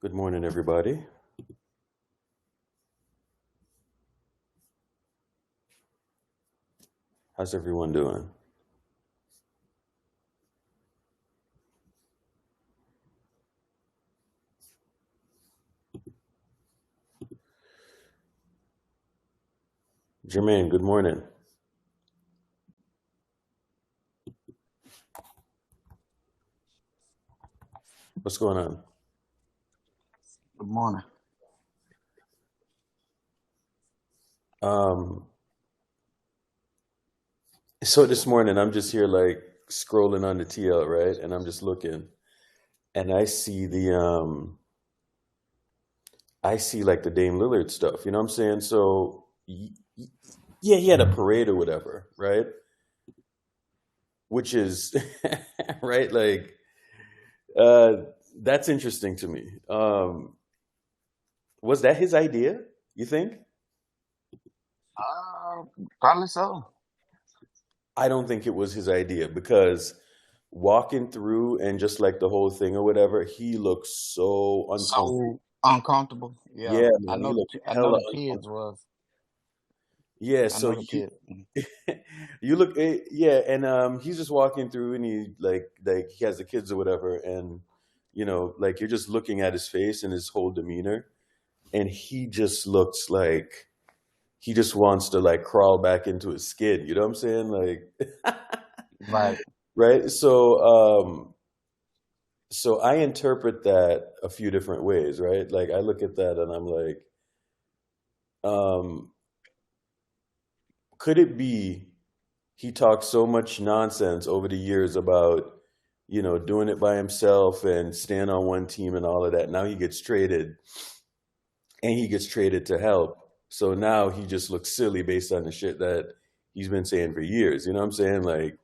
Good morning, everybody. How's everyone doing? Jermaine, good morning. What's going on? Good morning. Um, so this morning I'm just here like scrolling on the TL, right? And I'm just looking and I see like the Dame Lillard stuff, you know what I'm saying? Yeah, he had a parade or whatever, right? Which is right, like uh that's interesting to me. Was that his idea, you think? Uh, Probably so. I don't think it was his idea because walking through and just like the whole thing or whatever, he looks so uncomfortable. So uncomfortable. Yeah, Yeah, I man, he know looked I know hella the kids uncomfortable. was. Yeah, I so know the you kid. you look yeah, and he's just walking through and he like he has the kids or whatever, and like you're just looking at his face and his whole demeanor, and he just looks like he just wants to like crawl back into his skin. You know what I'm saying? Like, Right. right? So I interpret that a few different ways, right? Like I look at that and I'm like, um, could it be he talked so much nonsense over the years about, doing it by himself and staying on one team and all of that. Now he gets traded and he gets traded to help. So now he just looks silly based on the shit that he's been saying for years. You know what I'm saying? Like,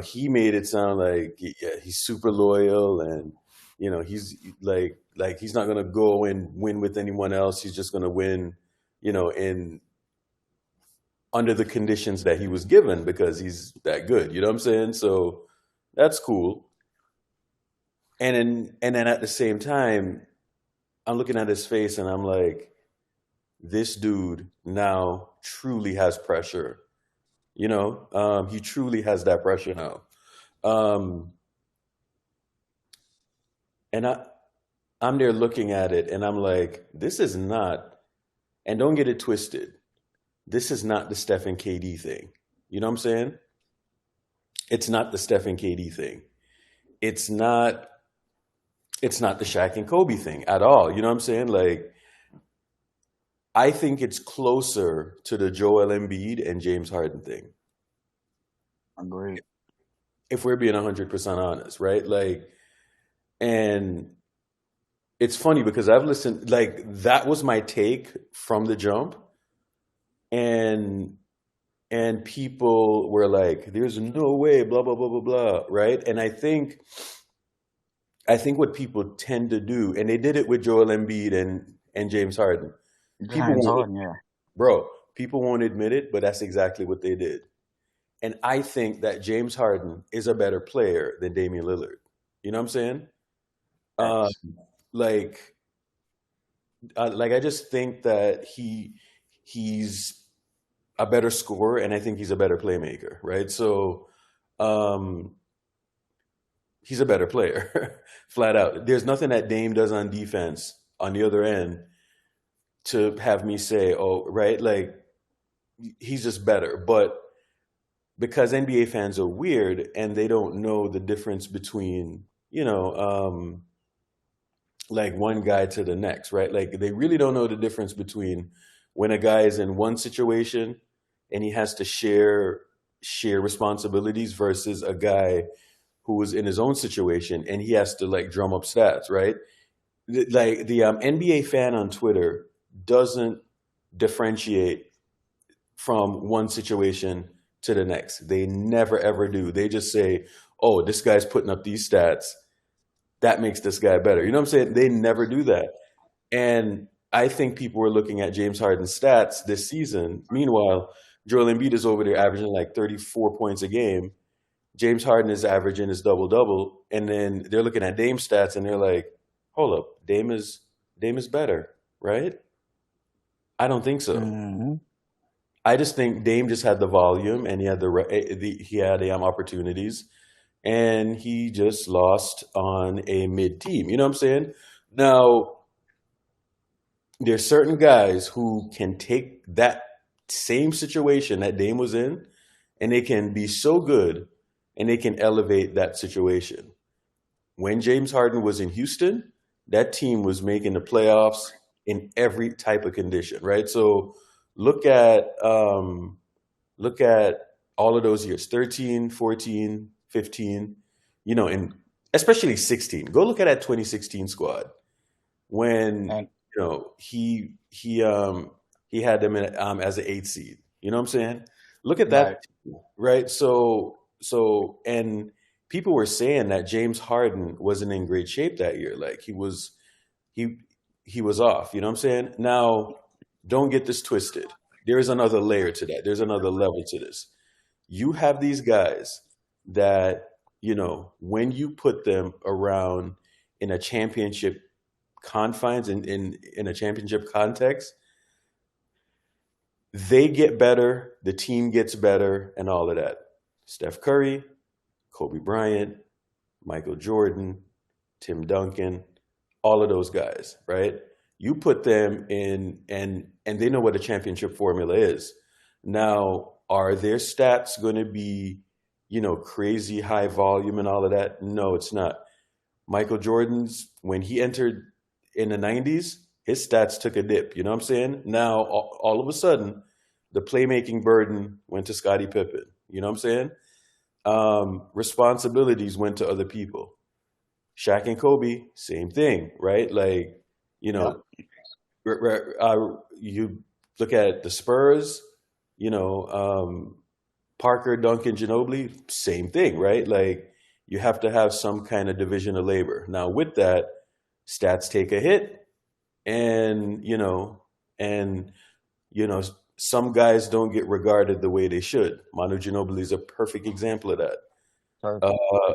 he made it sound like yeah, he's super loyal and he's like he's not gonna go and win with anyone else. He's just gonna win, in under the conditions that he was given because he's that good. You know what I'm saying? So that's cool. And then at the same time, I'm looking at his face and I'm like, this dude now truly has pressure. He truly has that pressure now. Um, and I'm there looking at it and I'm like, this is not, and don't get it twisted, this is not the Stephen KD thing. You know what I'm saying? It's not the Stephen KD thing. It's not it's not the Shaq and Kobe thing at all. You know what I'm saying? Like I think it's closer to the Joel Embiid and James Harden thing. Agreed. If we're being 100% honest, right? Like and it's funny because I've listened like that was my take from the jump and people were like, "There's no way," blah blah blah blah blah, right? And I think what people tend to do, and they did it with Joel Embiid and James Harden. People James won't, Harden, yeah. bro. People won't admit it, but that's exactly what they did. And I think that James Harden is a better player than Damian Lillard. You know what I'm saying? Uh, X. like, like I just think that he's a better scorer, and I think he's a better playmaker, right? So um, he's a better player, flat out. There's nothing that Dame does on defense on the other end to have me say, oh, right, like he's just better. But because NBA fans are weird and they don't know the difference between, like one guy to the next, right? Like they really don't know the difference between when a guy is in one situation and he has to share responsibilities versus a guy who was in his own situation and he has to like drum up stats, right? Like the NBA fan on Twitter doesn't differentiate from one situation to the next. They never ever do. They just say, "Oh, this guy's putting up these stats. That makes this guy better." You know what I'm saying? They never do that. And I think people were looking at James Harden's stats this season. Meanwhile, Joel Embiid is over there averaging like 34 points a game. James Harden is averaging his double double, and then they're looking at Dame stats and they're like, hold up, Dame is better, right? I don't think so. Mm-hmm. I just think Dame just had the volume and he had he had opportunities, and he just lost on a mid team. You know what I'm saying? Now there's certain guys who can take that same situation that Dame was in, and they can be so good, and they can elevate that situation. When James Harden was in Houston, that team was making the playoffs in every type of condition, right? So look at look at all of those years, 13, 14, 15, and especially 16. Go look at that 2016 squad when And he had them as an 8 seed. You know what I'm saying? Look at right, that, right? And people were saying that James Harden wasn't in great shape that year. Like he he was off. You know what I'm saying? Now, don't get this twisted. There is another layer to that. There's another level to this. You have these guys that, when you put them around in a championship confines, in a championship context, they get better, the team gets better, and all of that. Steph Curry, Kobe Bryant, Michael Jordan, Tim Duncan, all of those guys, right? You put them in, and they know what a championship formula is. Now, are their stats going to be, crazy high volume and all of that? No, it's not. Michael Jordan's, when he entered in the 90s, his stats took a dip. You know what I'm saying? Now, all of a sudden, the playmaking burden went to Scottie Pippen. You know what I'm saying? Responsibilities went to other people. Shaq and Kobe, same thing, right? Like, you yeah, know, you look at the Spurs, you know, Parker, Duncan, Ginobili, same thing, right? Like, you have to have some kind of division of labor. Now, with that, stats take a hit, and and you know, some guys don't get regarded the way they should. Manu Ginobili is a perfect example of that. perfect. Uh,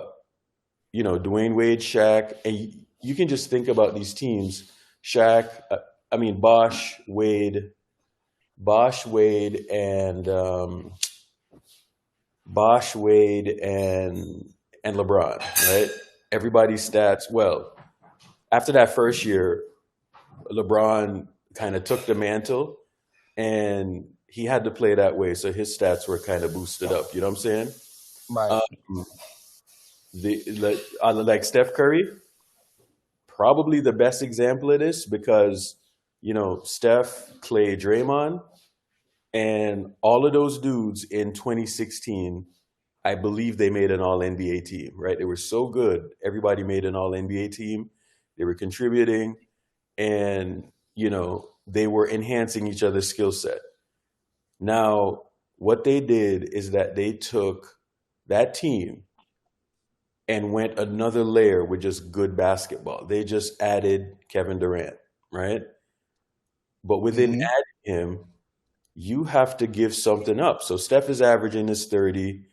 Dwayne Wade, Shaq, and you can just think about these teams. Shaq, I mean Bosh, Wade, and Bosh, Wade, and LeBron, right? Everybody's stats. Well, after that first year, LeBron kind of took the mantle, and he had to play that way, so his stats were kind of boosted up. You know what I'm saying? Right. Um, like Steph Curry, probably the best example of this because Steph, Clay, Draymond, and all of those dudes in 2016, I believe they made an All NBA team. Right? They were so good. Everybody made an All NBA team. They were contributing, and they were enhancing each other's skill set. Now, what they did is that they took that team and went another layer with just good basketball. They just added Kevin Durant, right? But within Mm-hmm. adding him, you have to give something up. So Steph is averaging his 30,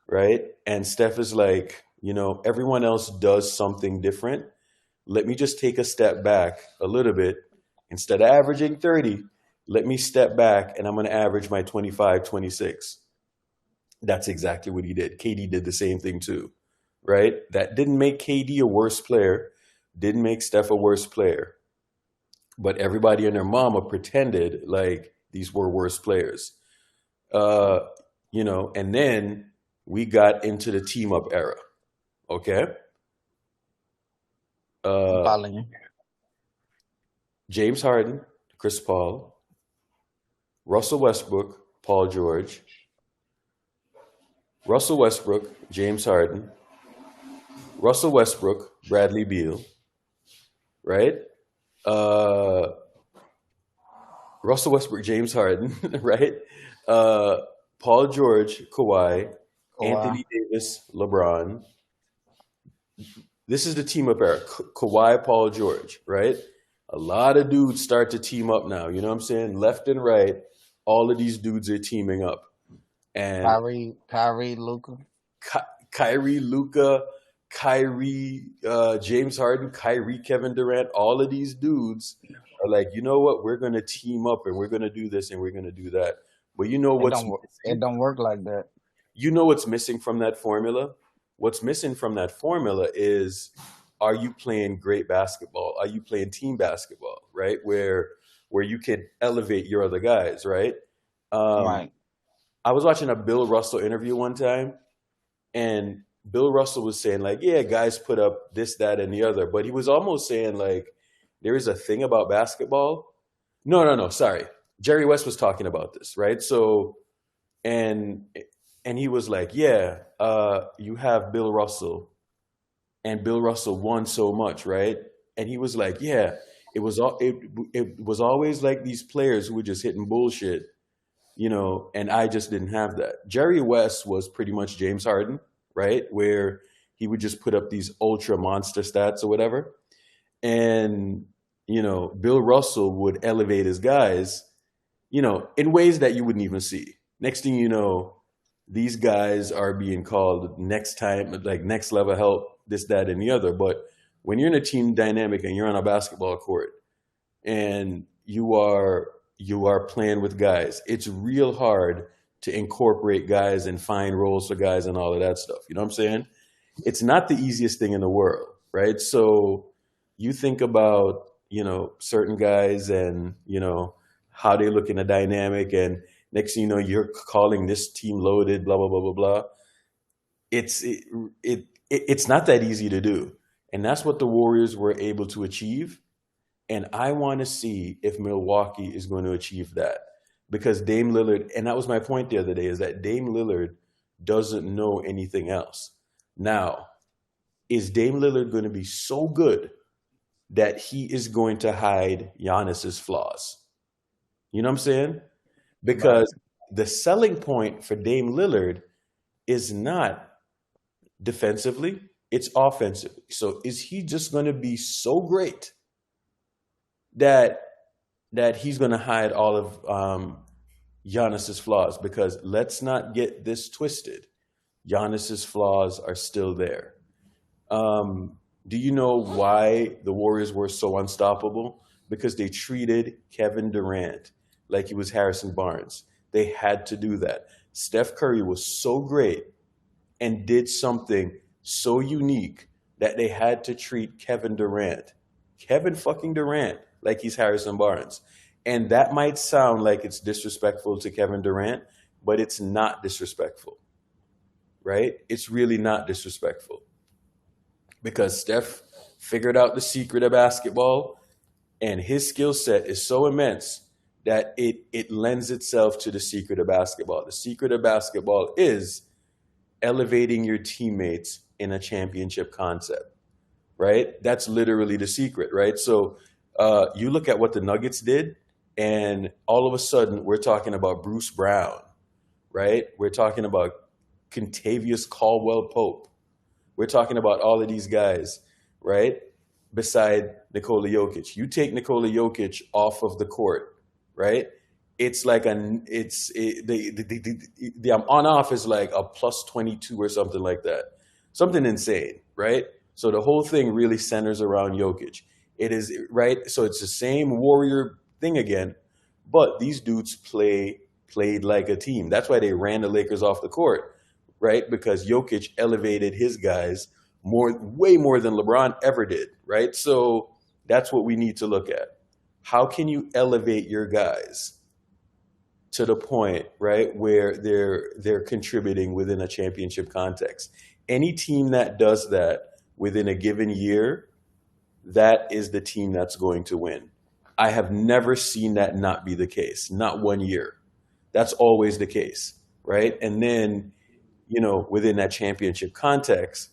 right? And Steph is like, everyone else does something different. Let me just take a step back a little bit. Instead of averaging 30, let me step back and I'm going to average my 25, 26. That's exactly what he did. KD did the same thing too, right? That didn't make KD a worse player, didn't make Steph a worse player, but everybody and their mama pretended like these were worse players. Uh, and then we got into the team up era. Okay. I'm Uh, following you. James Harden, Chris Paul, Russell Westbrook, Paul George, Russell Westbrook, James Harden, Russell Westbrook, Bradley Beal, right? Uh, Russell Westbrook, James Harden, right? Uh, Paul George, Kawhi, Kawhi. Anthony Davis, LeBron. This is the team up era. Kawhi, Paul George, right? A lot of dudes start to team up now. You know what I'm saying? Left and right, all of these dudes are teaming up. And Kyrie, Luca. Kyrie, Luca, Kyrie, James Harden, Kyrie, Kevin Durant, all of these dudes are like, you know what? We're going to team up and we're going to do this and we're going to do that. But you know It what's don't work. It missing? don't work like that. You know what's missing from that formula? What's missing from that formula is, are you playing great basketball? Are you playing team basketball, right? Where you can elevate your other guys, right? Um, Right. I was watching a Bill Russell interview one time, and Bill Russell was saying like, yeah, guys put up this, that, and the other, but he was almost saying like, there is a thing about basketball. No, no, no, sorry. Jerry West was talking about this, right? So and and he was like, yeah, you have Bill Russell, and Bill Russell won so much, right? And he was like, yeah, it was always like these players who were just hitting bullshit, and I just didn't have that. Jerry West was pretty much James Harden, right? Where he would just put up these ultra monster stats or whatever. And, Bill Russell would elevate his guys, in ways that you wouldn't even see. Next thing you know, these guys are being called next time, like next level help, this, that, and the other. But when you're in a team dynamic and you're on a basketball court and you are playing with guys, it's real hard to incorporate guys and find roles for guys and all of that stuff. You know what I'm saying? It's not the easiest thing in the world, right? So you think about, certain guys and, how they look in a dynamic, and next thing you know, you're calling this team loaded, blah, blah, blah, blah, blah. It's not that easy to do. And that's what the Warriors were able to achieve. And I want to see if Milwaukee is going to achieve that. Because Dame Lillard, and that was my point the other day, is that Dame Lillard doesn't know anything else. Now, is Dame Lillard going to be so good that he is going to hide Giannis's flaws? You know what I'm saying? Right. Because the selling point for Dame Lillard is not defensively, it's offensively. So is he just going to be so great that he's going to hide all of Giannis's flaws? Because let's not get this twisted. Giannis's flaws are still there. Do you know why the Warriors were so unstoppable? Because they treated Kevin Durant like he was Harrison Barnes. They had to do that. Steph Curry was so great and did something so unique that they had to treat Kevin fucking Durant, like he's Harrison Barnes. And that might sound like it's disrespectful to Kevin Durant, but it's not disrespectful, right? It's really not disrespectful because Steph figured out the secret of basketball, and his skill set is so immense that it lends itself to the secret of basketball. The secret of basketball is elevating your teammates in a championship concept, right? That's literally the secret, right? So you look at what the Nuggets did, and all of a sudden we're talking about Bruce Brown, right? We're talking about Contavious Caldwell Pope. We're talking about all of these guys, right? Beside Nikola Jokic. You take Nikola Jokic off of the court, right? It's like the on off is like a plus 22 or something like that. Something insane, right? So the whole thing really centers around Jokic. It is, right? So it's the same Warrior thing again, but these dudes played like a team. That's why they ran the Lakers off the court, right? Because Jokic elevated his guys way more than LeBron ever did, right? So that's what we need to look at. How can you elevate your guys to the point, right, where they're contributing within a championship context? Any team that does that within a given year, that is the team that's going to win. I have never seen that not be the case, not one year. That's always the case, right? And then, within that championship context,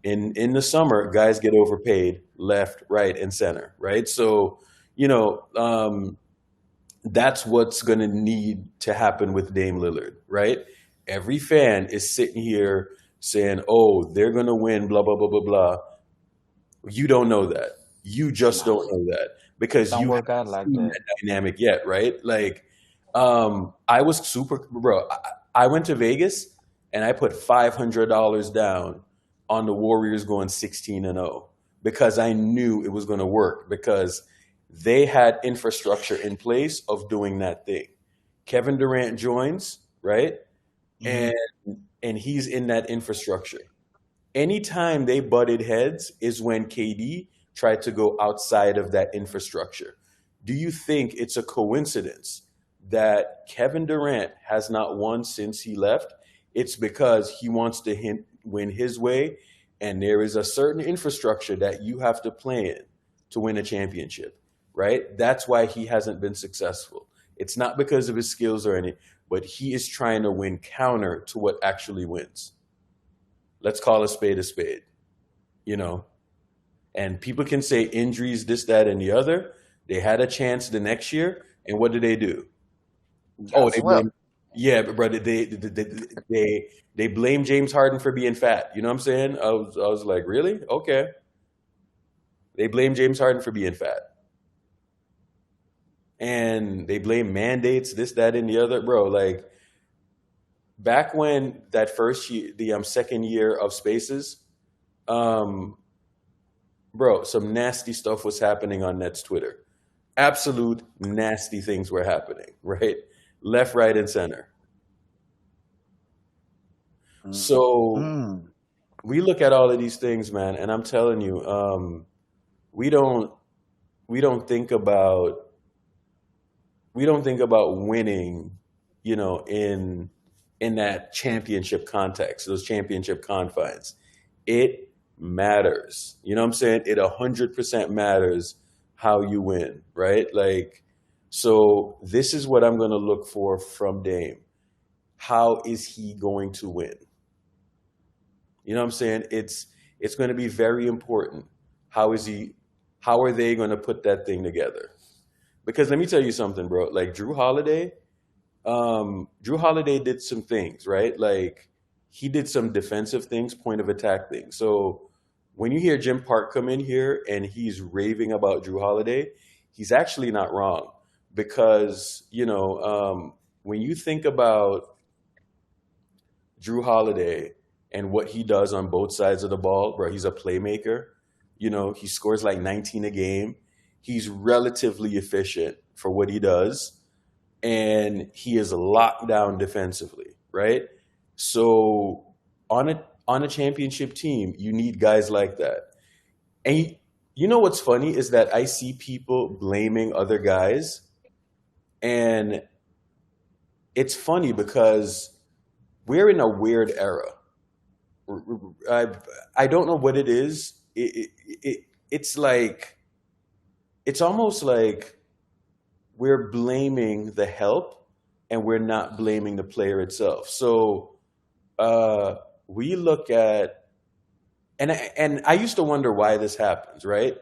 in the summer, guys get overpaid left, right, and center, right? So, you know, um, that's what's going to need to happen with Dame Lillard, right? Every fan is sitting here saying, "Oh, they're going to win," blah blah blah blah blah. You don't know that. You just Nah, don't know that because don't you work haven't out like seen that. that dynamic yet, right? Like, I was super, bro. I went to Vegas and I put $500 down on the Warriors going 16-0 because I knew it was going to work because they had infrastructure in place of doing that thing. Kevin Durant joins, right? Hmm. And he's in that infrastructure. Anytime they butted heads is when KD tried to go outside of that infrastructure. Do you think it's a coincidence that Kevin Durant has not won since he left? It's because he wants to win his way, and there is a certain infrastructure that you have to play in to win a championship, right? That's why he hasn't been successful. It's not because of his skills or anything, but he is trying to win counter to what actually wins. Let's call a spade a spade, you know? And people can say injuries, this, that, and the other. They had a chance the next year, and what did they do? Got Oh, they swept. blame. Yeah, but brother, they blame James Harden for being fat. You know what I'm saying? I was like, really? Okay. They blame James Harden for being fat, and they blame mandates, this, that, and the other, bro. Like back when that first year, the second year of Spaces, um, bro, some nasty stuff was happening on Nets Twitter. Absolute nasty things were happening, right? Left, right, and center. So Mm. we look at all of these things, man, and I'm telling you, we don't we don't think about winning, in that championship context, those championship confines. It matters. You know what I'm saying? It 100% matters how you win, right? Like, so this is what I'm going to look for from Dame. How is he going to win? You know what I'm saying? It's going to be very important. How is he? How are they going to put that thing together? Because let me tell you something, bro. Like Drew Holiday did some things, right? Like he did some defensive things, point of attack things. So when you hear Jim Park come in here and he's raving about Drew Holiday, he's actually not wrong because when you think about Drew Holiday and what he does on both sides of the ball, bro, he's a playmaker. He scores like 19 a game. He's relatively efficient for what he does, and he is locked down defensively, right? So on a championship team, you need guys like that. And you know what's funny is that I see people blaming other guys, and it's funny because we're in a weird era. I I don't know what it is. It's like it's almost like we're blaming the help and we're not blaming the player itself. So uh, we look at and I used to wonder why this happens, right?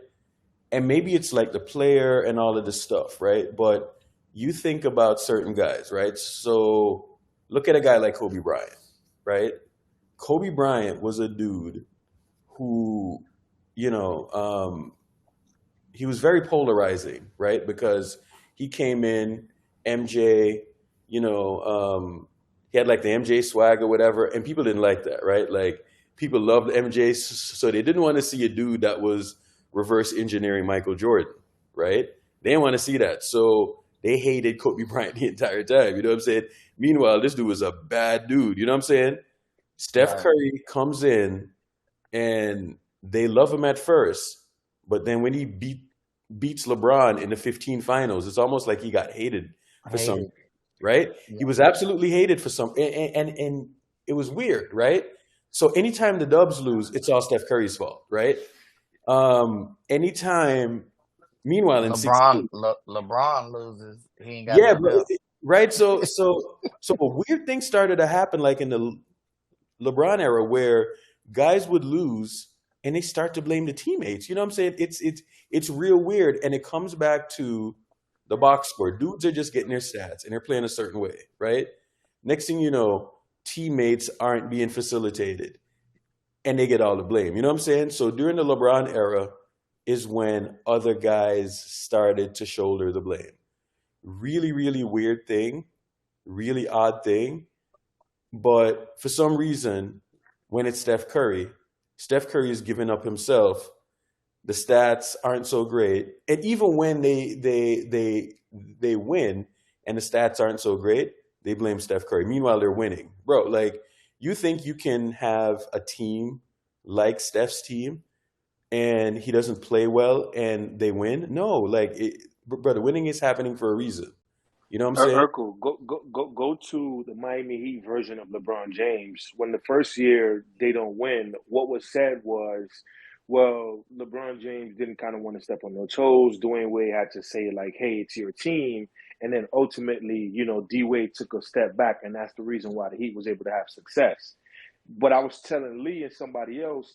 And maybe it's like the player and all of this stuff, right? But you think about certain guys, right? So look at a guy like Kobe Bryant, right? Kobe Bryant was a dude who, you know, um, he was very polarizing, right? Because he came in, MJ, you know, he had like the MJ swag or whatever, and people didn't like that, right? Like people loved MJ, so they didn't want to see a dude that was reverse engineering Michael Jordan, right? They didn't want to see that, so they hated Kobe Bryant the entire time. You know what I'm saying? Meanwhile, this dude was a bad dude. You know what I'm saying? Steph Right. Curry comes in and they love him at first, but then when he beats LeBron in the 15 finals, it's almost like he got hated for Hate some, it. right? He Yeah. was absolutely hated for some, and it was weird, right? So anytime the Dubs lose, it's all Steph Curry's fault, right? Anytime, meanwhile in 16, LeBron loses, he ain't got yeah, nothing bro, else. right? So a weird thing started to happen, like in the LeBron era where guys would lose and they start to blame the teammates. You know what I'm saying? It's real weird, and it comes back to the box score. Dudes are just getting their stats and they're playing a certain way, right? Next thing you know, teammates aren't being facilitated and they get all the blame. You know what I'm saying? So during the LeBron era is when other guys started to shoulder the blame. Really, really weird thing, really odd thing. But for some reason, when it's Steph Curry, Steph Curry is giving up himself. The stats aren't so great, and even when they win and the stats aren't so great, they blame Steph Curry. Meanwhile, they're winning, bro. Like, you think you can have a team like Steph's team and he doesn't play well and they win? No, like, brother, winning is happening for a reason. You know what I'm saying? Urkel, go to the Miami Heat version of LeBron James. When the first year they don't win, what was said was, well, LeBron James didn't kind of want to step on their toes. Dwayne Wade had to say, like, hey, it's your team. And then ultimately, D Wade took a step back, and that's the reason why the Heat was able to have success. But I was telling Lee and somebody else,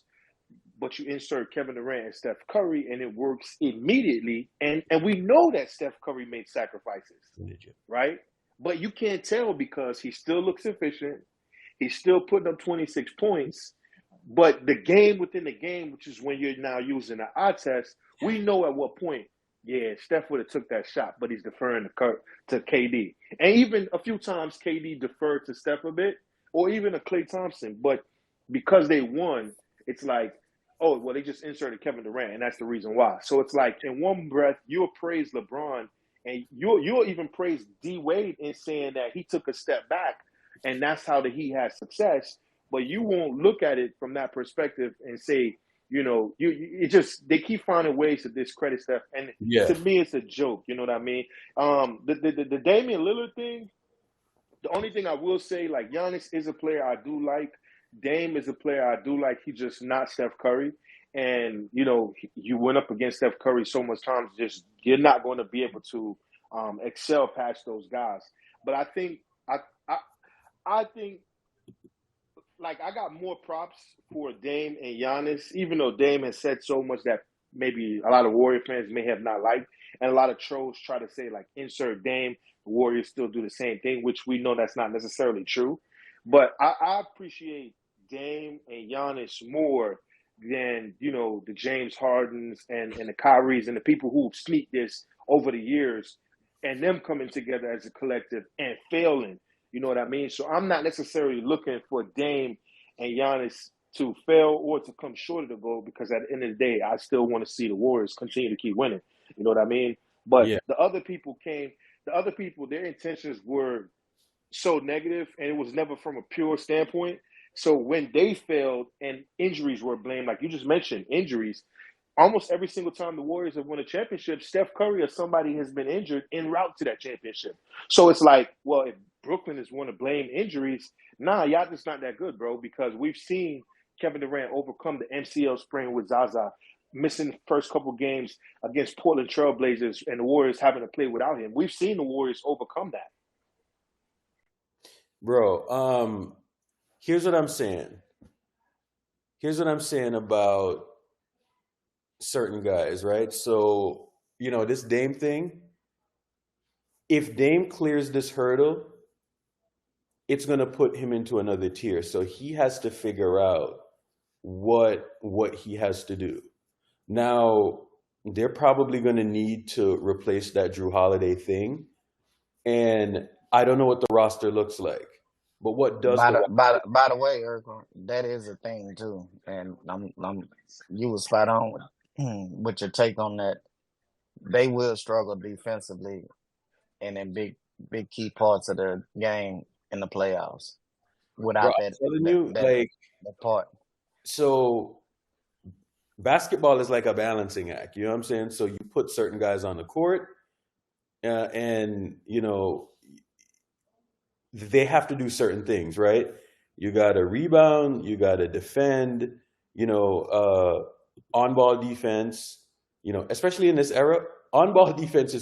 but you insert Kevin Durant and Steph Curry, and it works immediately. And we know that Steph Curry made sacrifices, right? But you can't tell because he still looks efficient. He's still putting up 26 points. But the game within the game, which is when you're now using the eye test, we know at what point, yeah, Steph would have took that shot, but he's deferring to KD. And even a few times KD deferred to Steph a bit, or even a Klay Thompson. But because they won, it's like, oh, well, they just inserted Kevin Durant, and that's the reason why. So it's like, in one breath, you'll praise LeBron, and you'll even praise D Wade in saying that he took a step back, and that's how the Heat had success. But you won't look at it from that perspective and say, they keep finding ways to discredit Steph, and to me, it's a joke. You know what I mean? The Damian Lillard thing. The only thing I will say, like, Giannis is a player I do like. Dame is a player I do like. He's just not Steph Curry. And, you went up against Steph Curry so much times, just you're not going to be able to excel past those guys. But I think like, I got more props for Dame and Giannis, even though Dame has said so much that maybe a lot of Warrior fans may have not liked. And a lot of trolls try to say, like, insert Dame, the Warriors still do the same thing, which we know that's not necessarily true. But I appreciate Dame and Giannis more than, the James Hardens and the Kyries and the people who sneak this over the years, and them coming together as a collective and failing. You know what I mean? So I'm not necessarily looking for Dame and Giannis to fail or to come short of the goal, because at the end of the day, I still want to see the Warriors continue to keep winning. You know what I mean? But the other people, their intentions were so negative, and it was never from a pure standpoint. So when they failed and injuries were blamed, like you just mentioned, injuries, almost every single time the Warriors have won a championship, Steph Curry or somebody has been injured en route to that championship. So it's like, well, if Brooklyn is want to blame injuries, nah, y'all just not that good, bro, because we've seen Kevin Durant overcome the MCL sprain with Zaza, missing the first couple games against Portland Trailblazers, and the Warriors having to play without him. We've seen the Warriors overcome that. Bro, here's what I'm saying. Here's what I'm saying about certain guys, right? So, this Dame thing, if Dame clears this hurdle, it's going to put him into another tier. So he has to figure out what he has to do. Now, they're probably going to need to replace that Drew Holiday thing. And I don't know what the roster looks like. But what does by the way, Eric, that is a thing too. And you were spot on with your take on that. They will struggle defensively and in big key parts of the game in the playoffs without that part. So basketball is like a balancing act. You know what I'm saying? So you put certain guys on the court, and they have to do certain things, right? You got to rebound, you got to defend, on-ball defense, especially in this era, off-ball defense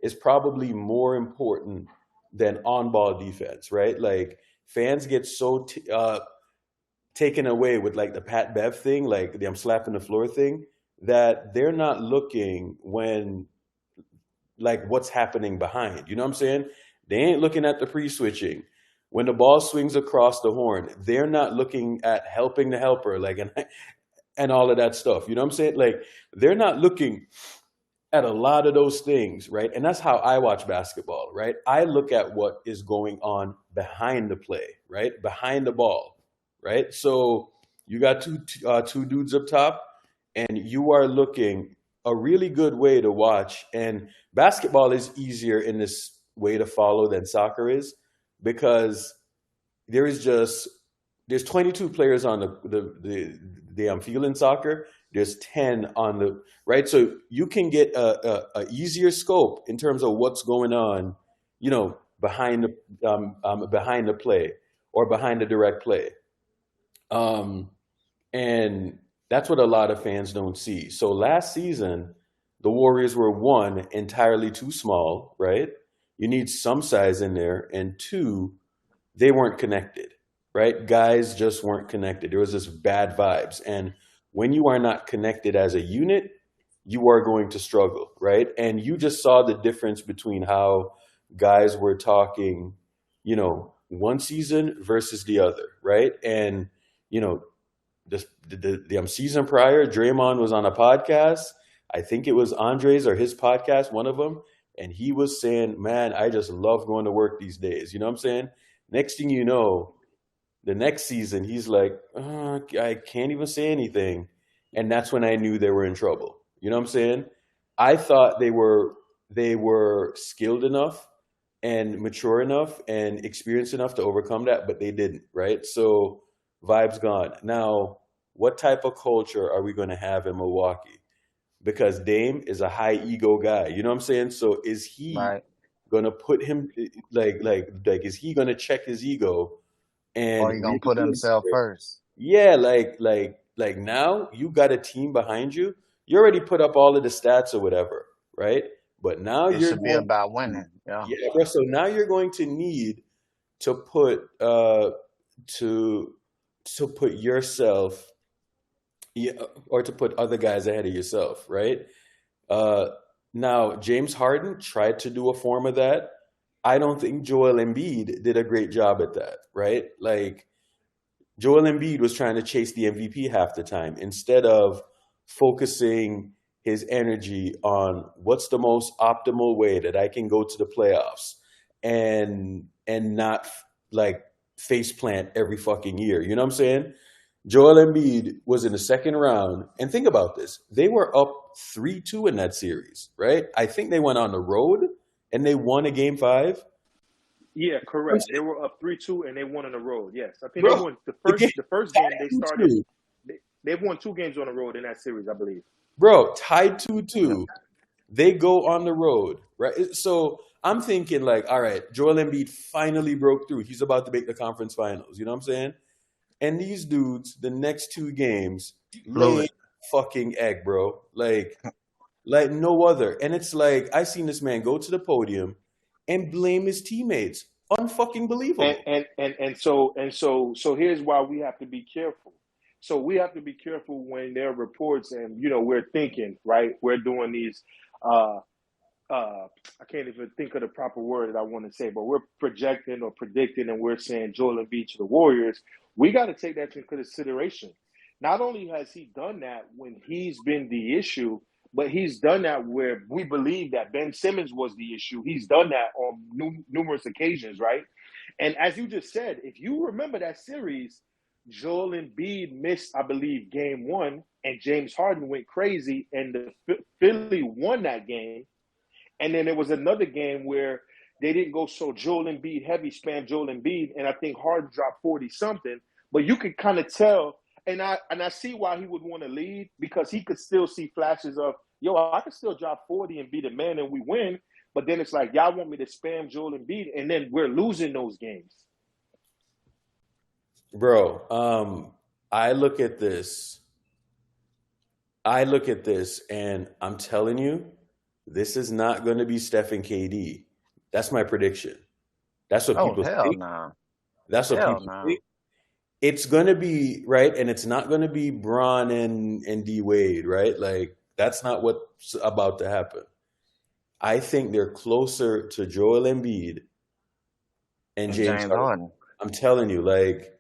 is probably more important than on-ball defense, right? Like, fans get so taken away with, like, the Pat Bev thing, like the I'm slapping the floor thing, that they're not looking when, like, what's happening behind. You know what I'm saying? They ain't looking at the pre-switching. When the ball swings across the horn, they're not looking at helping the helper, like, and all of that stuff. You know what I'm saying? Like, they're not looking at a lot of those things, right? And that's how I watch basketball, right? I look at what is going on behind the play, right? Behind the ball, right? So you got two dudes up top, and you are looking a really good way to watch. And basketball is easier in this way to follow than soccer is because there is just there's 22 players on the field in soccer. There's 10 on the right, so you can get a easier scope in terms of what's going on, behind the play or behind the direct play. Um, and that's what a lot of fans don't see. So last season, the Warriors were one, entirely too small, right? You need some size in there, and two, they weren't connected, right? Guys just weren't connected. There was this bad vibes. And when you are not connected as a unit, you are going to struggle, right? And you just saw the difference between how guys were talking, one season versus the other, right? And, you know, the season prior, Draymond was on a podcast. I think it was Andre's or his podcast, one of them. And he was saying, man, I just love going to work these days. You know what I'm saying? Next thing you know, the next season, he's like, I can't even say anything. And that's when I knew they were in trouble. You know what I'm saying? I thought they were skilled enough and mature enough and experienced enough to overcome that, but they didn't, right? So vibes gone. Now, what type of culture are we going to have in Milwaukee? Because Dame is a high ego guy. You know what I'm saying? So is he Right. gonna put him like is he gonna check his ego and Or he gonna really put himself first. yeah, like now you got a team behind you. You already put up all of the stats or whatever, right? But now It you're should be going about winning. Yeah. yeah, bro. So now you're going to need to put to put yourself, yeah, or to put other guys ahead of yourself, right? Uh, Now James Harden tried to do a form of that. I don't think Joel Embiid did a great job at that, right? Like Joel Embiid was trying to chase the MVP half the time instead of focusing his energy on what's the most optimal way that I can go to the playoffs and not like face plant every fucking year. You know what I'm saying? Joel Embiid was in the second round, and think about this: they were up 3-2 in that series, right? I think they went on the road and they won a game five. Yeah, I'm correct. They saying, were up 3-2 and they won on the road. Yes, I think they bro, won the the game first the first game tied they two started. two. They've won 2 games on the road in that series, I believe. Bro, tied Yep. 2-2. They go on the road, right? So I'm thinking like, all right, Joel Embiid finally broke through. He's about to make the conference finals. You know what I'm saying? And these dudes, the next two games, Blew lay it. fucking egg, bro. Like no other. And it's like I seen this man go to the podium and blame his teammates. Unfucking And believable. and and and so here's why we have to be careful. So we have to be careful when there are reports and we're thinking, right? We're doing these uh I can't even think of the proper word that I want to say, but we're projecting or predicting and we're saying Joel Embiid to the Warriors. We got to take that into consideration. Not only has he done that when he's been the issue, but he's done that where we believe that Ben Simmons was the issue. He's done that on numerous occasions, right? And as you just said, if you remember that series, Joel Embiid missed, I believe, game one, and James Harden went crazy, and the Philly won that game. And then there was another game where they didn't go so Joel Embiid heavy, spam Joel Embiid, and I think Harden dropped 40 something. But you could kind of tell, and I see why he would want to lead because he could still see flashes of, yo, I could still drop 40 and be the man and we win. But then it's like, y'all want me to spam Joel Embiid, and then we're losing those games. Bro, I look at this. I look at this and I'm telling you, this is not going to be Steph and KD. That's my prediction. That's what Oh people hell think. no. That's what Hell people no. think. It's going to be, right? And it's not going to be Bron and D Wade, right? Like, that's not what's about to happen. I think they're closer to Joel Embiid and And James James Harden. Harden. I'm telling you, like,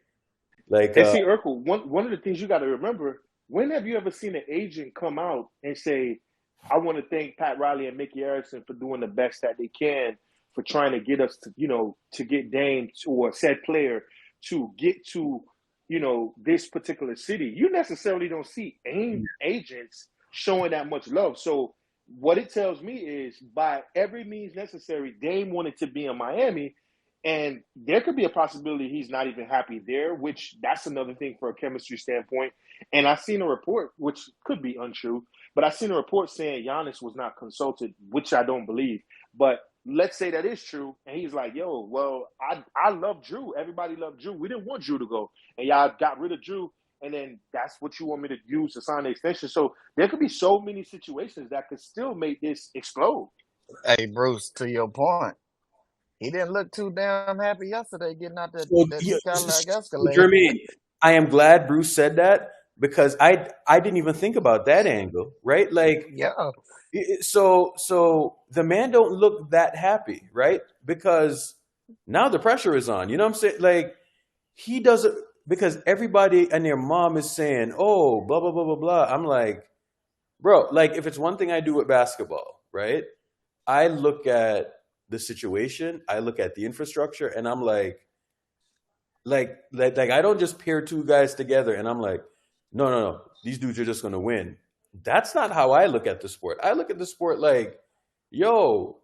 And see, Urkel, one of the things you got to remember, when have you ever seen an agent come out and say, I want to thank Pat Riley and Mickey Harrison for doing the best that they can for trying to get us to, to get Dame to, or said player to get to this particular city, you necessarily don't see agents showing that much love. So what it tells me is, by every means necessary, Dame wanted to be in Miami, and there could be a possibility he's not even happy there, which that's another thing for a chemistry standpoint. And I seen a report, which could be untrue, but I seen a report saying Giannis was not consulted, which I don't believe. But let's say that is true, and he's like, yo, well, I love Drew. Everybody loved Drew. We didn't want Drew to go, and y'all got rid of Drew, and then that's what you want me to use to sign the extension. So there could be so many situations that could still make this explode. Hey, Bruce, to your point, he didn't look too damn happy yesterday getting out So, that yeah, new Cadillac Escalade. Jermaine, I am glad Bruce said that because I didn't even think about that angle, right? Like, Yeah. so the man don't look that happy, right? Because now the pressure is on. You know what I'm saying? Like, he doesn't, because everybody and their mom is saying, "Oh, blah blah blah blah blah." I'm like, bro, like if it's one thing I do with basketball, right? I look at the situation, I look at the infrastructure, and I'm like I don't just pair two guys together and I'm like, no, these dudes are just gonna win. That's not how I look at the sport. I look at the sport like, yo,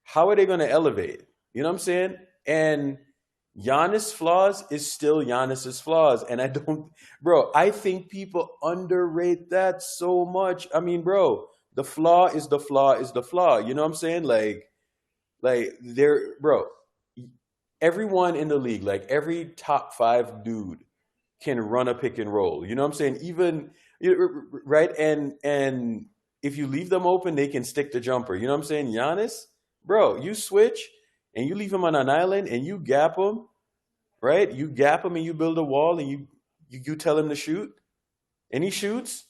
how are they gonna elevate? You know what I'm saying? And Giannis' flaws is still Giannis's flaws. And I don't, bro, I think people underrate that so much. I mean, bro, the flaw is the flaw is the flaw. You know what I'm saying? Like there, bro, everyone in the league, like every top five dude can run a pick and roll. You know what I'm saying? Even right, and if you leave them open, they can stick the jumper. You know what I'm saying? Giannis, bro, you switch and you leave him on an island and you gap him, right? You gap him and you build a wall and you tell him to shoot and he shoots.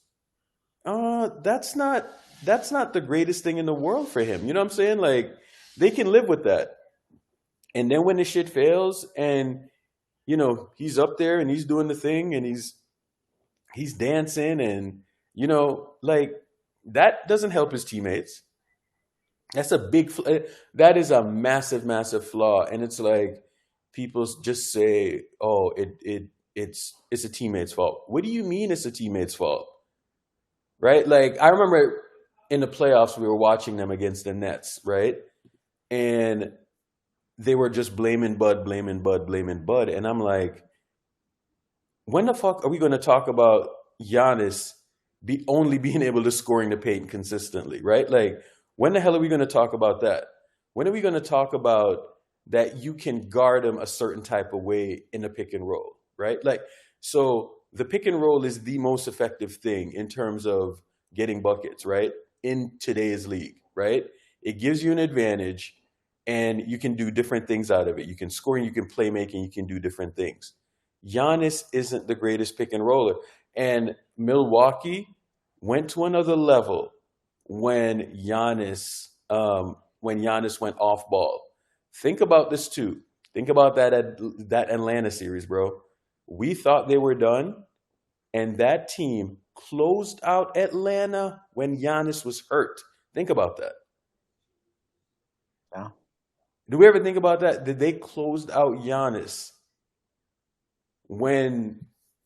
That's not the greatest thing in the world for him. You know what I'm saying? Like they can live with that. And then when the shit fails and he's up there and he's doing the thing and he's dancing and like that doesn't help his teammates. That's a that is a massive massive flaw, and it's like people just say, "Oh, it's a teammate's fault." What do you mean it's a teammate's fault? Right? Like I remember in the playoffs we were watching them against the Nets, right? And they were just blaming Bud, blaming Bud, blaming Bud. And I'm like, when the fuck are we going to talk about Giannis only being able to score in the paint consistently, right? Like, when the hell are we going to talk about that? When are we going to talk about that you can guard him a certain type of way in a pick and roll, right? Like, so the pick and roll is the most effective thing in terms of getting buckets, right? In today's league, right? It gives you an advantage and you can do different things out of it. You can score and you can play making, you can do different things. Giannis isn't the greatest pick and roller. And Milwaukee went to another level when Giannis went off ball. Think about this too. Think about that Atlanta series, bro. We thought they were done, and that team closed out Atlanta when Giannis was hurt. Think about that. Yeah. Do we ever think about that? Did they closed out Giannis when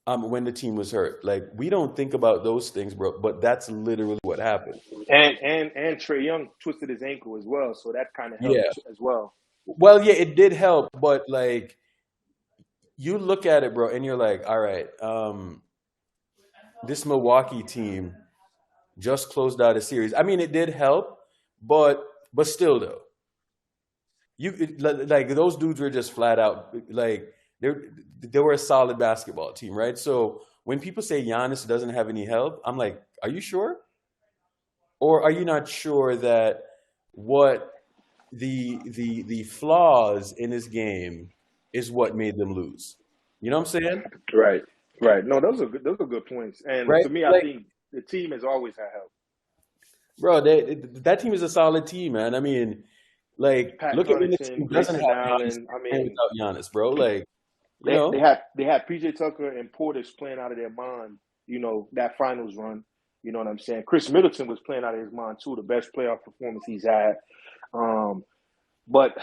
the team was hurt? Like we don't think about those things, bro. But that's literally what happened. And Trae Young twisted his ankle as well, so that kind of helped Yeah. as well. Well, yeah, it did help, but like you look at it, bro, and you're like, all right, this Milwaukee team just closed out a series. I mean, it did help, but still though. Like those dudes were just flat out like they were a solid basketball team, right? So when people say Giannis doesn't have any help, I'm like, are you sure? Or are you not sure that what the flaws in his game is what made them lose? You know what I'm saying? Right. No, those are good points. And Right? to me, I Like, think the team has always had help. bro, that team is a solid team, man. I mean, like, Pat look at when the Connaughton, team doesn't Grayson have Giannis Allen. I playing mean, without Giannis, bro. Like, you they know, they had PJ Tucker and Portis playing out of their mind. That finals run. You know what I'm saying? Chris Middleton was playing out of his mind too. The best playoff performance he's had. But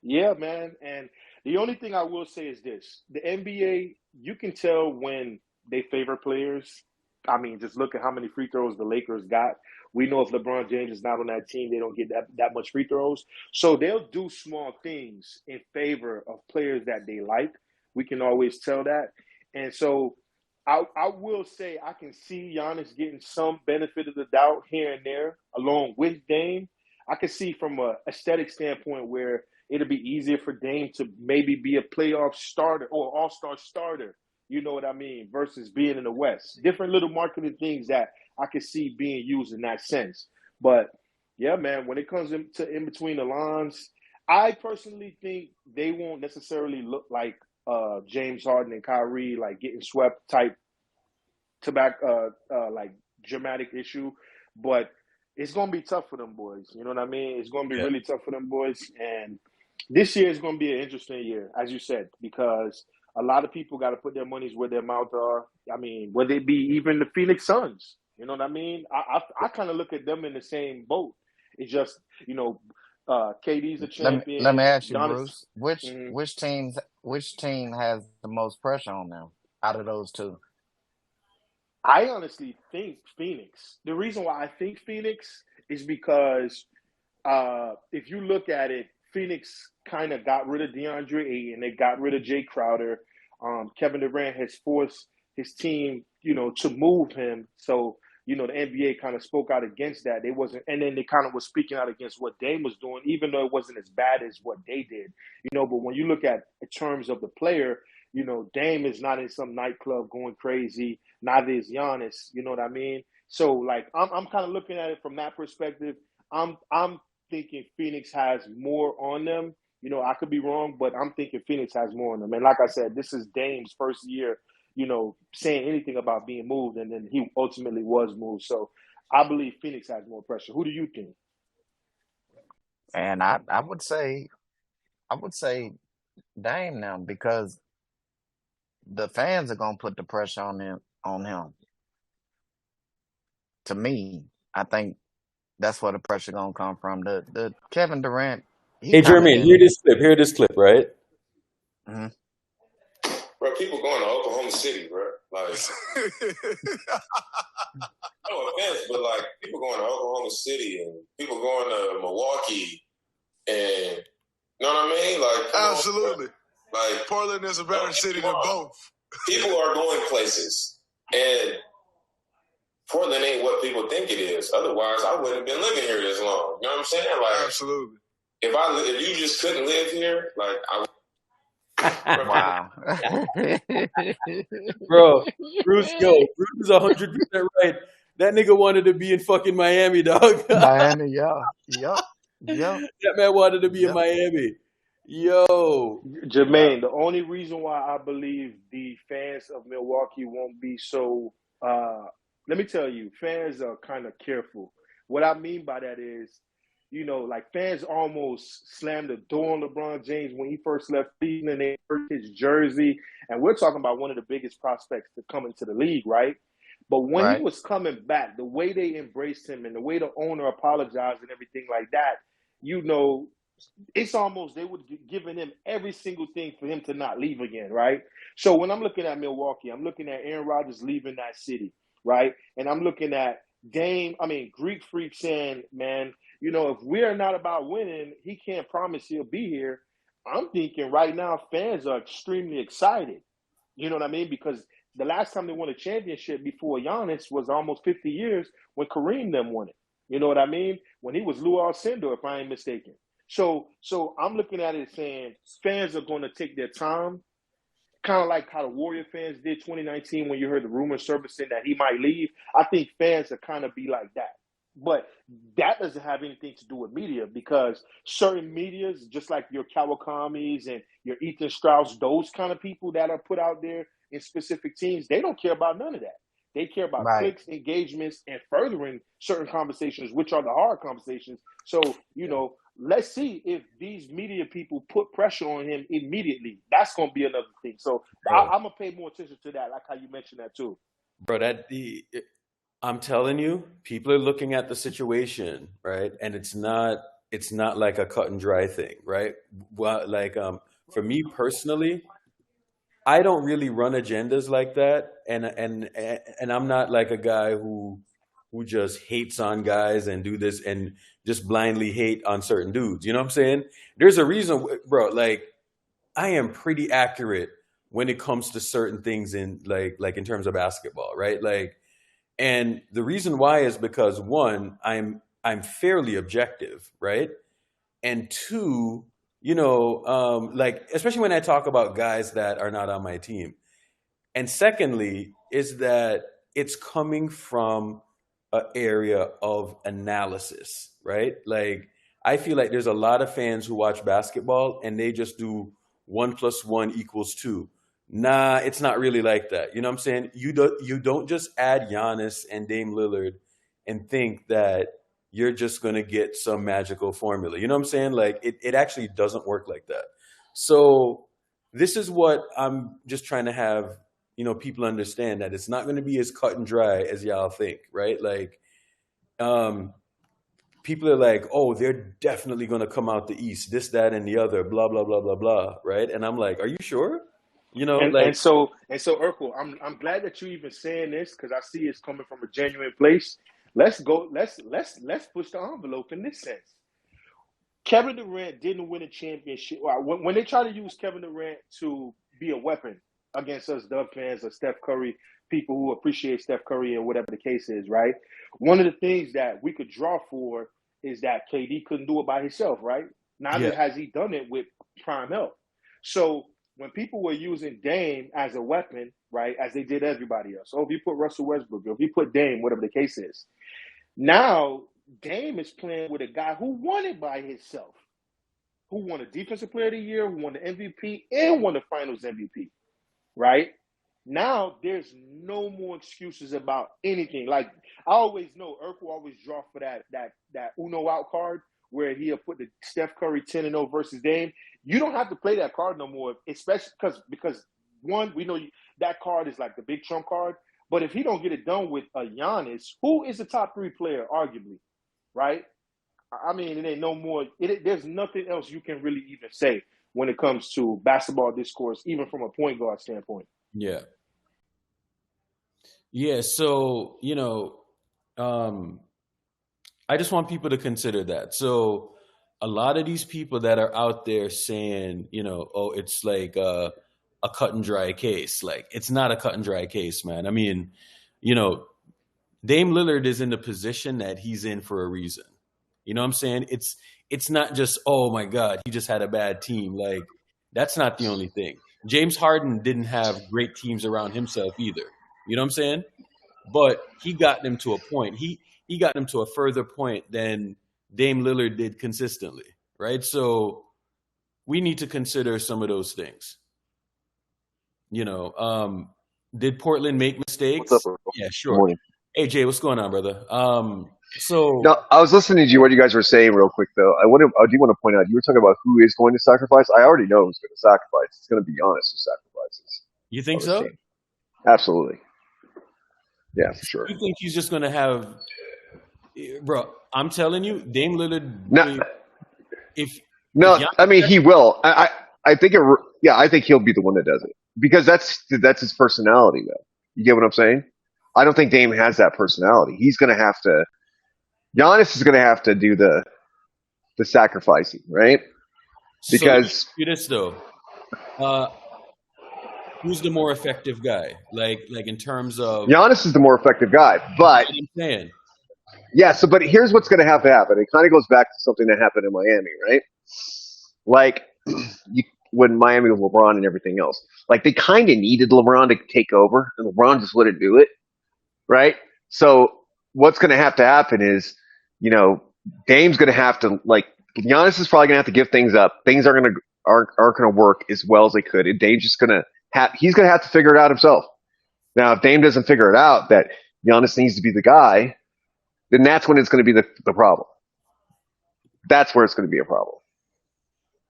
yeah, man. And the only thing I will say is this: the NBA you can tell when they favor players. I mean, just look at how many free throws the Lakers got. We know if LeBron James is not on that team, they don't get that much free throws. So they'll do small things in favor of players that they like. We can always tell that. And so I will say I can see Giannis getting some benefit of the doubt here and there along with Dame. I can see from a aesthetic standpoint where it'll be easier for Dame to maybe be a playoff starter or all-star starter. You know what I mean? Versus being in the West. Different little marketing things that I can see being used in that sense. But, yeah, man, when it comes to in between the lines, I personally think they won't necessarily look like James Harden and Kyrie, like getting swept type like dramatic issue. But it's going to be tough for them boys. You know what I mean? It's going to be really tough for them boys. And this year is going to be an interesting year, as you said, because a lot of people got to put their monies where their mouth are. I mean, whether it be even the Phoenix Suns, you know what I mean? I kind of look at them in the same boat. It's just, KD's a champion. Let me ask you, Giannis, Bruce, which team has the most pressure on them out of those two? I honestly think Phoenix. The reason why I think Phoenix is because if you look at it, Phoenix kind of got rid of DeAndre Ayton. They got rid of Jay Crowder. Kevin Durant has forced his team, to move him. So, the NBA kind of spoke out against that. And then they kind of was speaking out against what Dame was doing, even though it wasn't as bad as what they did. But when you look at in terms of the player, Dame is not in some nightclub going crazy. Neither is Giannis. You know what I mean? So, like, I'm kind of looking at it from that perspective. I'm thinking Phoenix has more on them. I could be wrong, but I'm thinking Phoenix has more on them. And like I said, this is Dame's first year, saying anything about being moved, and then he ultimately was moved. So I believe Phoenix has more pressure. Who do you think? And I would say Dame now, because the fans are gonna put the pressure on him. To me, I think that's where the pressure gonna come from. The Kevin Durant. Hey, Jermaine, hear this clip, right? Mm-hmm. Bro, people going to Oklahoma City, bro. Like, no offense, but like people going to Oklahoma City and people going to Milwaukee, and you know what I mean? Like, absolutely. Like, Portland is a better city than both. People are going places, and Portland ain't what people think it is. Otherwise, I wouldn't have been living here this long. You know what I'm saying? Like, absolutely. If you just couldn't live here, like Wow. Bro, Bruce is 100% right. That nigga wanted to be in fucking Miami, dog. Miami, yeah. That man wanted to be in Miami. Yo. Jermaine, the only reason why I believe the fans of Milwaukee won't be so let me tell you, fans are kind of careful. What I mean by that is, like fans almost slammed the door on LeBron James when he first left Cleveland. They hurt his jersey. And we're talking about one of the biggest prospects to come into the league, right? But when he was coming back, the way they embraced him and the way the owner apologized and everything like that, it's almost they would giving him every single thing for him to not leave again, right? So when I'm looking at Milwaukee, I'm looking at Aaron Rodgers leaving that city, right? And I'm looking at Greek Freak saying, man, if we're not about winning, he can't promise he'll be here. I'm thinking right now fans are extremely excited. You know what I mean? Because the last time they won a championship before Giannis was almost 50 years when Kareem them won it. You know what I mean? When he was Lou Alcindor, if I ain't mistaken. So I'm looking at it saying fans are going to take their time, kind of like how the Warrior fans did 2019 when you heard the rumor surfacing that he might leave. I think fans are kind of be like that. But that doesn't have anything to do with media, because certain medias, just like your Kawakamis and your Ethan Strauss, those kind of people that are put out there in specific teams, they don't care about none of that. They care about clicks, engagements, and furthering certain conversations, which are the hard conversations. So, let's see if these media people put pressure on him immediately. That's going to be another thing. So I'm going to pay more attention to that, like how you mentioned that too. Bro, I'm telling you, people are looking at the situation, right? And it's not like a cut and dry thing, right? Well, like for me personally, I don't really run agendas like that, and I'm not like a guy who just hates on guys and do this and just blindly hate on certain dudes. You know what I'm saying? There's a reason, bro. Like I am pretty accurate when it comes to certain things in like in terms of basketball, right? Like, and the reason why is because one, I'm fairly objective, right? And two, like especially when I talk about guys that are not on my team. And secondly, is that it's coming from an area of analysis, right? Like I feel like there's a lot of fans who watch basketball and they just do 1+1 = 2. Nah, it's not really like that. You know what I'm saying? You don't just add Giannis and Dame Lillard and think that you're just going to get some magical formula. You know what I'm saying? Like it actually doesn't work like that. So this is what I'm just trying to have, people understand that it's not going to be as cut and dry as y'all think, right? Like, people are like, oh, they're definitely going to come out the East, this, that, and the other, blah, blah, blah, blah, blah. Right. And I'm like, are you sure? And Like, Urkel, I'm glad that you even saying this because I see it's coming from a genuine place. Let's go. Let's push the envelope in this sense. Kevin Durant didn't win a championship. When they try to use Kevin Durant to be a weapon against us Dub fans or Steph Curry, people who appreciate Steph Curry or whatever the case is, right? One of the things that we could draw for is that KD couldn't do it by himself, right? Neither has he done it with prime help. So when people were using Dame as a weapon, right, as they did everybody else. So if you put Russell Westbrook, if you put Dame, whatever the case is, now Dame is playing with a guy who won it by himself, who won a Defensive Player of the Year, who won the MVP, and won the Finals MVP, right? Now there's no more excuses about anything. Like I always know, Urkel always draw for that Uno out card where he'll put the Steph Curry 10-0 versus Dame. You don't have to play that card no more, especially because one, we know that card is like the big trump card. But if he don't get it done with a Giannis, who is the top 3 player, arguably, right? I mean, it ain't no more. There's nothing else you can really even say when it comes to basketball discourse, even from a point guard standpoint. Yeah. Yeah. So, I just want people to consider that. So a lot of these people that are out there saying, oh, it's like a cut and dry case. Like it's not a cut and dry case, man. I mean, Dame Lillard is in the position that he's in for a reason. You know what I'm saying? It's not just, oh my God, he just had a bad team. Like that's not the only thing. James Harden didn't have great teams around himself either. You know what I'm saying? But he got them to a point. He got them to a further point than Dame Lillard did consistently, right? So we need to consider some of those things. Did Portland make mistakes? What's up, Earl? Yeah, Good sure. morning. Hey, Jay, what's going on, brother? No, I was listening to you, what you guys were saying real quick, though. I do want to point out, you were talking about who is going to sacrifice. I already know who's going to sacrifice. It's going to be Giannis who sacrifices. You think on this so? team. Absolutely. Yeah, for sure. You think he's just going to have, bro? I'm telling you, Dame Lillard. No, I mean he will. I think I think he'll be the one that does it because that's his personality, though. You get what I'm saying? I don't think Dame has that personality. He's going to have to. Giannis is going to have to do the sacrificing, right? Because so, this though, who's the more effective guy? Like in terms of Giannis is the more effective guy, but I'm saying. Yeah, but here's what's going to have to happen. It kind of goes back to something that happened in Miami, right? Like when Miami with LeBron and everything else. Like they kind of needed LeBron to take over, and LeBron just wouldn't do it, right? So what's going to have to happen is, Dame's going to have to Giannis is probably going to have to give things up. Things aren't going to work as well as they could, and Dame's just going to he's going to have to figure it out himself. Now, if Dame doesn't figure it out that Giannis needs to be the guy, then that's when it's going to be the problem. That's where it's going to be a problem.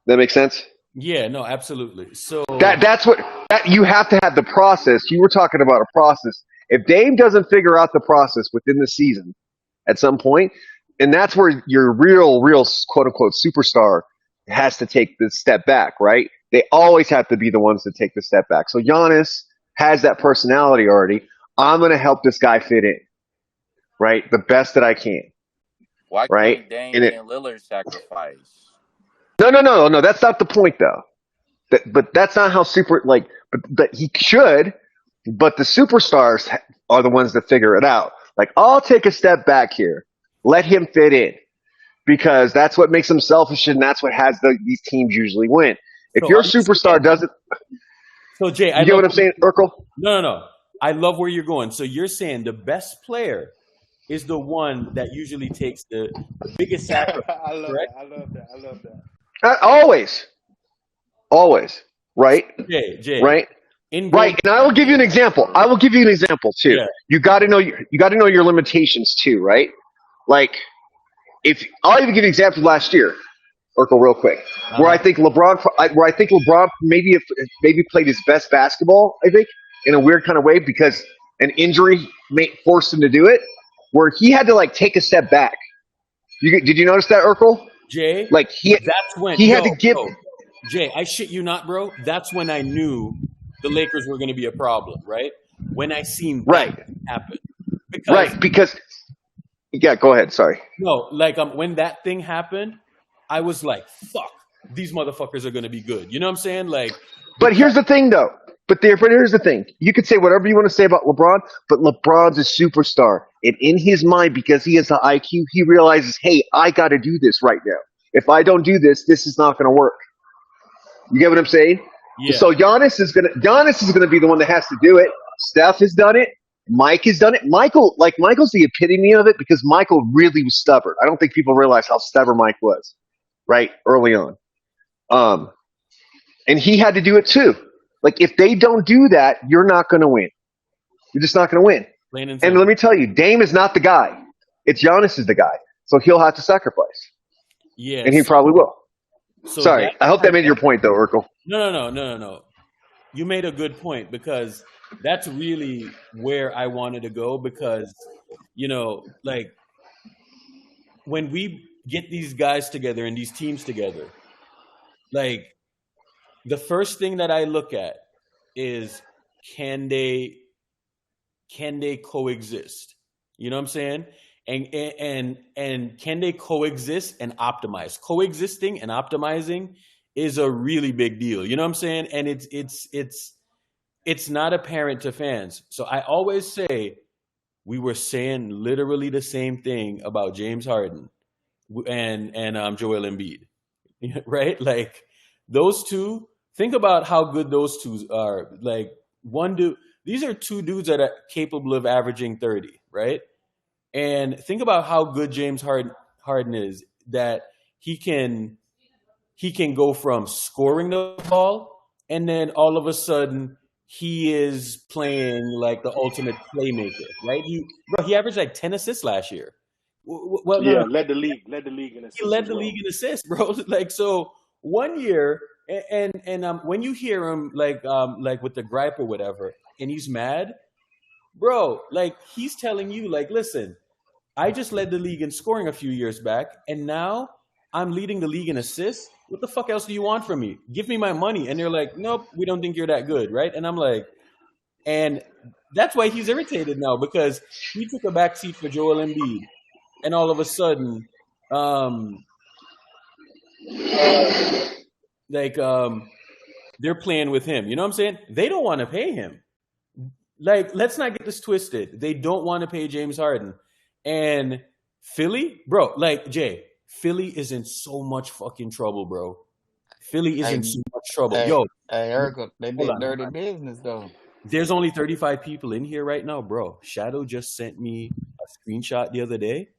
That makes sense? Yeah, no, absolutely. So that's what you have to have the process. You were talking about a process. If Dame doesn't figure out the process within the season at some point, and that's where your real quote unquote superstar has to take the step back, right? They always have to be the ones that take the step back. So Giannis has that personality already. I'm going to help this guy fit in, right? The best that I can, Why right? can't And it, Damian Lillard sacrifice? no. That's not the point, though. But that's not how but he should. But the superstars are the ones that figure it out. Like, I'll take a step back here. Let him fit in. Because that's what makes them selfish, and that's what has these teams usually win. If So your are you superstar saying? doesn't, So Jay, I you get love what I'm saying, Urkel? no. I love where you're going. So you're saying the best player is the one that usually takes the biggest sacrifice, I love correct? that. I love that. I love that. Always, right? Jay, Right? in Right. Golden, And I will give you an example. Too. yeah, You got to know your limitations too, right? Like, if I'll even give you an example last year, Urkel, real quick, where I uh-huh, think LeBron maybe played his best basketball. I think in a weird kind of way because an injury forced him to do it, where he had to like take a step back. Did you notice that, Urkel? Jay, Like that's when he had to give. Jay, I shit you not, bro. That's when I knew the Lakers were going to be a problem, right? When I seen that Right, happen, because right, because yeah. Go ahead. Sorry. no, like when that thing happened, I was like, "Fuck, these motherfuckers are going to be good." You know what I'm saying? Like, But here's the thing, though. But here's the thing. You could say whatever you want to say about LeBron, but LeBron's a superstar. And in his mind, because he has the IQ, he realizes, hey, I got to do this right now. If I don't do this, this is not going to work. You get what I'm saying? yeah, So Giannis is gonna be the one that has to do it. Steph has done it. Mike has done it. Michael's the epitome of it because Michael really was stubborn. I don't think people realize how stubborn Mike was, right? Early on. And he had to do it too. Like, if they don't do that, you're not going to win. You're just not going to win. plain and And simple. let me tell you, Dame is not the guy. It's Giannis is the guy. So he'll have to sacrifice. And he Yes. probably will. So Sorry. I hope that made your point, though, Urkel. no. You made a good point because that's really where I wanted to go because, like when we get these guys together and these teams together, like the first thing that I look at is can they coexist? You know what I'm saying? And can they coexist and optimize? Coexisting and optimizing is a really big deal. You know what I'm saying? And it's not apparent to fans. So I always say we were saying literally the same thing about James Harden and Joel Embiid, right? Like those two. Think about how good those two are. Like one dude, these are two dudes that are capable of averaging 30, right? And think about how good James Harden is. That he can go from scoring the ball and then all of a sudden he is playing like the ultimate playmaker, right? He averaged like 10 assists last year. Well, Yeah, no, led the league in he assists led as the well. league in assists, bro. Like so, one year, and when you hear him like with the gripe or whatever, and he's mad, bro. Like he's telling you, like, listen, I just led the league in scoring a few years back, and now I'm leading the league in assists. What the fuck else do you want from me? Give me my money. And they're like, nope, we don't think you're that good, right? And I'm like, and that's why he's irritated now because he took a back seat for Joel Embiid, and all of a sudden, they're playing with him. You know what I'm saying? They don't want to pay him. Like, let's not get this twisted. They don't want to pay James Harden. And Philly, bro, like Jay, Philly is in so much fucking trouble, bro. Philly is Hey, in so much trouble. hey, Yo, Erica, they hold did on. dirty business though. There's only 35 people in here right now, bro. Shadow just sent me a screenshot the other day.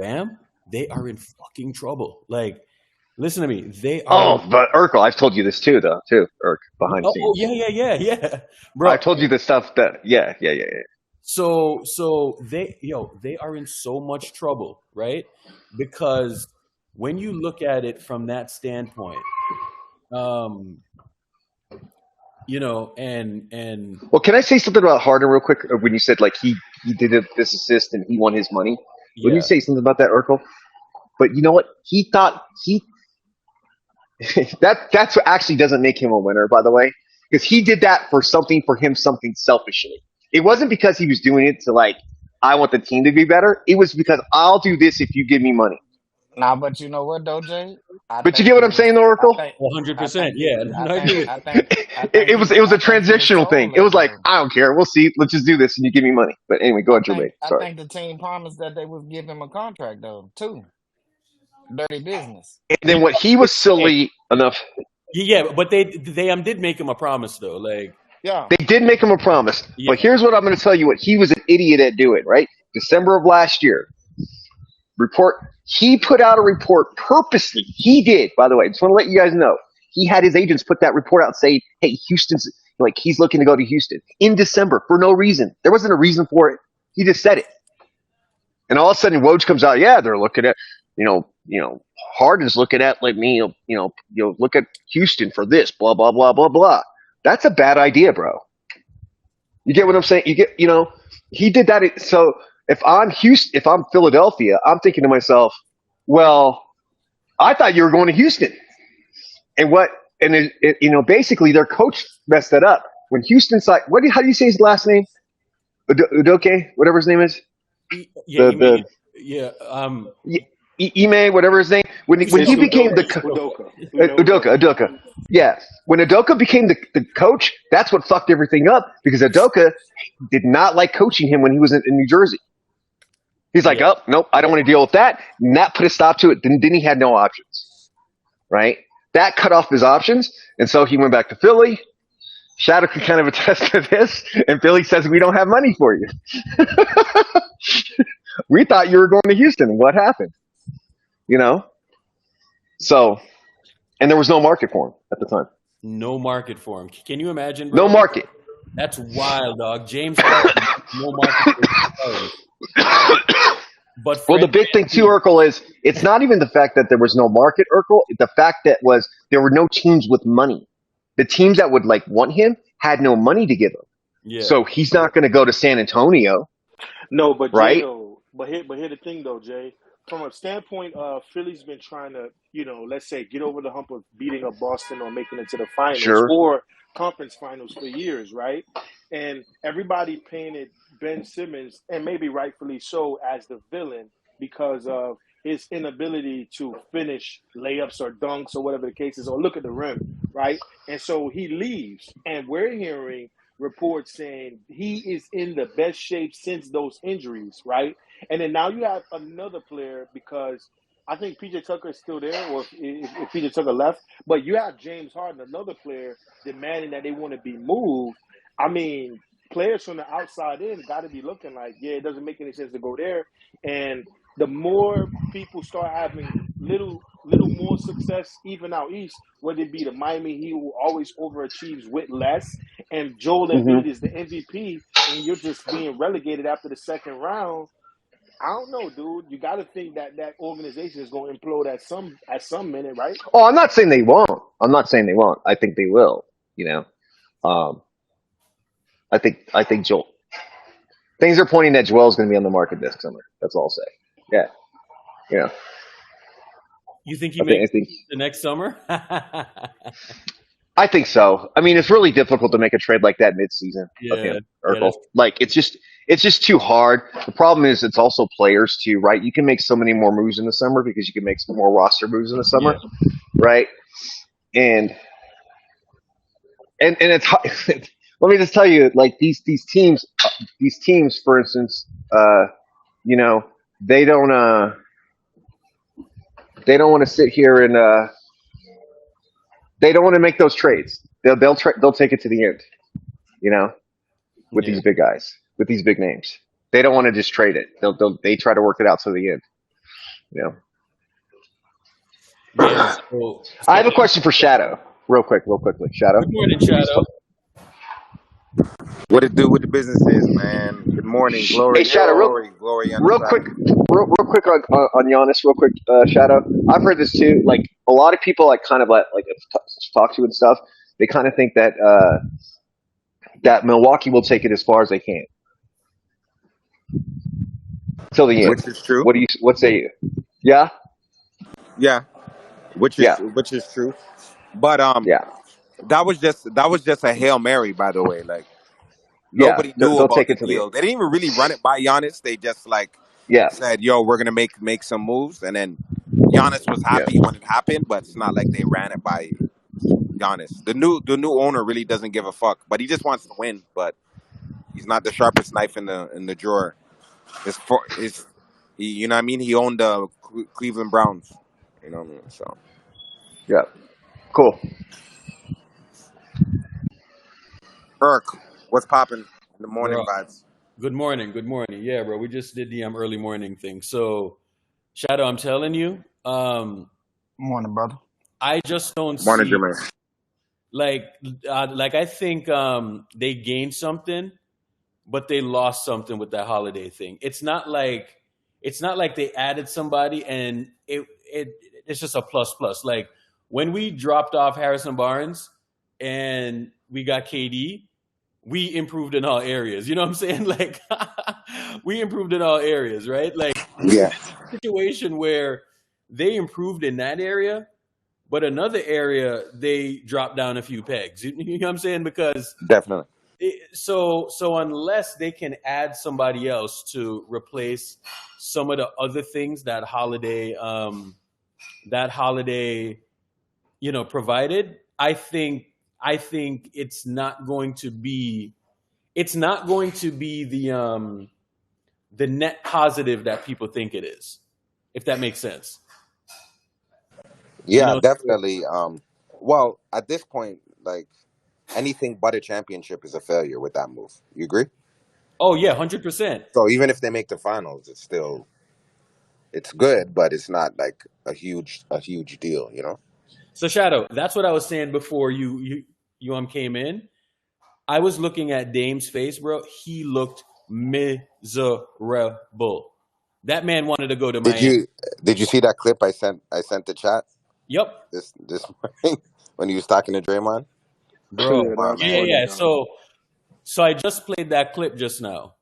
Bam, they are in fucking trouble. Like, listen to me. They are. Oh, but Urkel, I've told you this too, Urk, behind the Oh, scenes. yeah, bro. I've told you the stuff that, yeah. So they are in so much trouble, right? Because when you look at it from that standpoint, and Well, can I say something about Harden real quick? When you said like he did this assist and he won his money, when yeah, you say something about that, Urkel, but you know what? He thought That's what actually doesn't make him a winner, by the way, because he did that for him, something selfishly. It wasn't because he was doing it to like, I want the team to be better. It was because I'll do this if you give me money. Nah, but you know what though, Jay? I But you think get what he I'm was. saying, though, I Oracle? think. One hundred I percent. think. Yeah, I no, I think. do it. It was a I think he was transitional thing. It was soulless like, though. I don't care. We'll see. Let's just do this, and you give me money. But anyway, go ahead, Jermaine. I Sorry. think the team promised that they would give him a contract though too. Dirty business. And Yeah, then what he was hey, silly enough. yeah, but they did make him a promise though. Like, Yeah. They did make him a promise. yeah, But here's what I'm going to tell you: what he was an idiot at doing. Right, December of last year, report. He put out a report purposely. He did, by the way. Just want to let you guys know. He had his agents put that report out saying, "Hey, Houston's like he's looking to go to Houston in December for no reason. There wasn't a reason for it. He just said it." And all of a sudden, Woj comes out. Yeah, they're looking at, Harden's looking at like me. Look at Houston for this. Blah blah blah blah blah. That's a bad idea, bro. You get what I'm saying? He did that. So if I'm Philadelphia, I'm thinking to myself, well, I thought you were going to Houston. And basically their coach messed that up. When Houston's like, how do you say his last name? Udoke, whatever his name is. yeah, The yeah. Ime, whatever his name. When You said he became the Udoka. Yeah. When Udoka became the coach, that's what fucked everything up because Udoka did not like coaching him when he was in New Jersey. He's like, yeah, oh, nope, I don't want to deal with that. And that put a stop to it. Then he had no options, right? That cut off his options. And so he went back to Philly. Shadow can kind of attest to this. And Philly says, we don't have money for you. We thought you were going to Houston. And what happened? So, and there was no market for him at the time. no market for him. Can you imagine, No bro? market. That's wild, dog. James Harden, no market for him. But Well, the Fred big thing too, Urkel, is it's not even the fact that there was no market, Urkel. The fact that there were no teams with money. The teams that would like want him had no money to give him. yeah, So he's not going to go to San Antonio, No, but Jay right? though, but here the thing though, Jay. From a standpoint of Philly's been trying to, let's say get over the hump of beating up Boston or making it to the finals Sure. or conference finals for years, right? And everybody painted Ben Simmons, and maybe rightfully so, as the villain because of his inability to finish layups or dunks or whatever the case is, or look at the rim, right? And so he leaves, and we're hearing reports saying he is in the best shape since those injuries, right? And then now you have another player because I think PJ Tucker is still there, or if PJ Tucker left, but you have James Harden, another player, demanding that they want to be moved. I mean, players from the outside in got to be looking like, yeah, it doesn't make any sense to go there. And the more people start having little more success, even out east, whether it be the Miami Heat who always overachieves with less, and Joel hmm Embiid is the MVP, and you're just being relegated after the second round. I don't know, dude. You got to think that that organization is going to implode at some minute, right? Oh, I'm not saying they won't. I'm not saying they won't. I think they will. Um, I think Joel. Things are pointing that Joel's going to be on the market this summer. That's all I'll say. Yeah. Yeah. you think he I think. I makes think. the next summer? I think so. I mean, it's really difficult to make a trade like that mid-season of Yeah, him, yeah, Urkel. Like, it's just too hard. The problem is it's also players too, right? You can make so many more moves in the summer because you can make some more roster moves in the yeah, summer, right? And it's hard. Let me just tell you, like these teams, for instance, you know, they don't want to sit here and they don't want to make those trades. They'll take it to the end, you know, with yeah. these big guys, with these big names. They don't want to just trade it. They try to work it out to the end, you know. Yeah, so I have a question for Shadow, real quickly. Shadow. good morning, Shadow. What it do with the businesses, man? Good morning, glory, Hey, Shadow, glory on the real side. quick, real quick on Giannis, real quick, Shadow. I've heard this too. Like a lot of people, like kind of like talk to and stuff. They kind of think that that Milwaukee will take it as far as they can till the end. Which is true. What say you? Yeah. Yeah, which Yeah, is true. But yeah, that was just a Hail Mary, by the way. Like yeah. nobody knew They'll about take the it to the deal. They didn't even really run it by Giannis. They just like yeah, said, "Yo, we're gonna make some moves," and then Giannis was yeah, happy when it happened. But it's not like they ran it by Giannis. The new owner really doesn't give a fuck, but he just wants to win. But he's not the sharpest knife in the drawer. You know what I mean? He owned the Cleveland Browns. You know what I mean? So yeah. Cool. Kirk, what's popping in the Bro, morning vibes? good morning. Good morning. Yeah, bro. We just did the early morning thing. So, Shadow, I'm telling you, Morning, brother. I just don't Morning, see Jermaine. like I think they gained something, but they lost something with that holiday thing. It's not like they added somebody and it's just a plus plus. Like when we dropped off Harrison Barnes and we got KD, we improved in all areas. You know what I'm saying? Like we improved in all areas, right? Like Yeah, situation where they improved in that area, but another area they dropped down a few pegs. You know what I'm saying? Because definitely. so unless they can add somebody else to replace some of the other things that holiday provided, I think it's not going to be the net positive that people think it is, if that makes sense. You Yeah, know. definitely. Well, at this point, like anything but a championship is a failure with that move. You agree? Oh yeah, 100%. So even if they make the finals, it's good, but it's not like a huge deal. You know? So Shadow, that's what I was saying before you came in. I was looking at Dame's face, bro. He looked miserable. That man wanted to go to Did Miami. you did you see that clip I sent the chat Yep, this morning when he was talking to Draymond? bro. Yeah, My that's Yeah, man. funny, yeah. dog. So I just played that clip just now.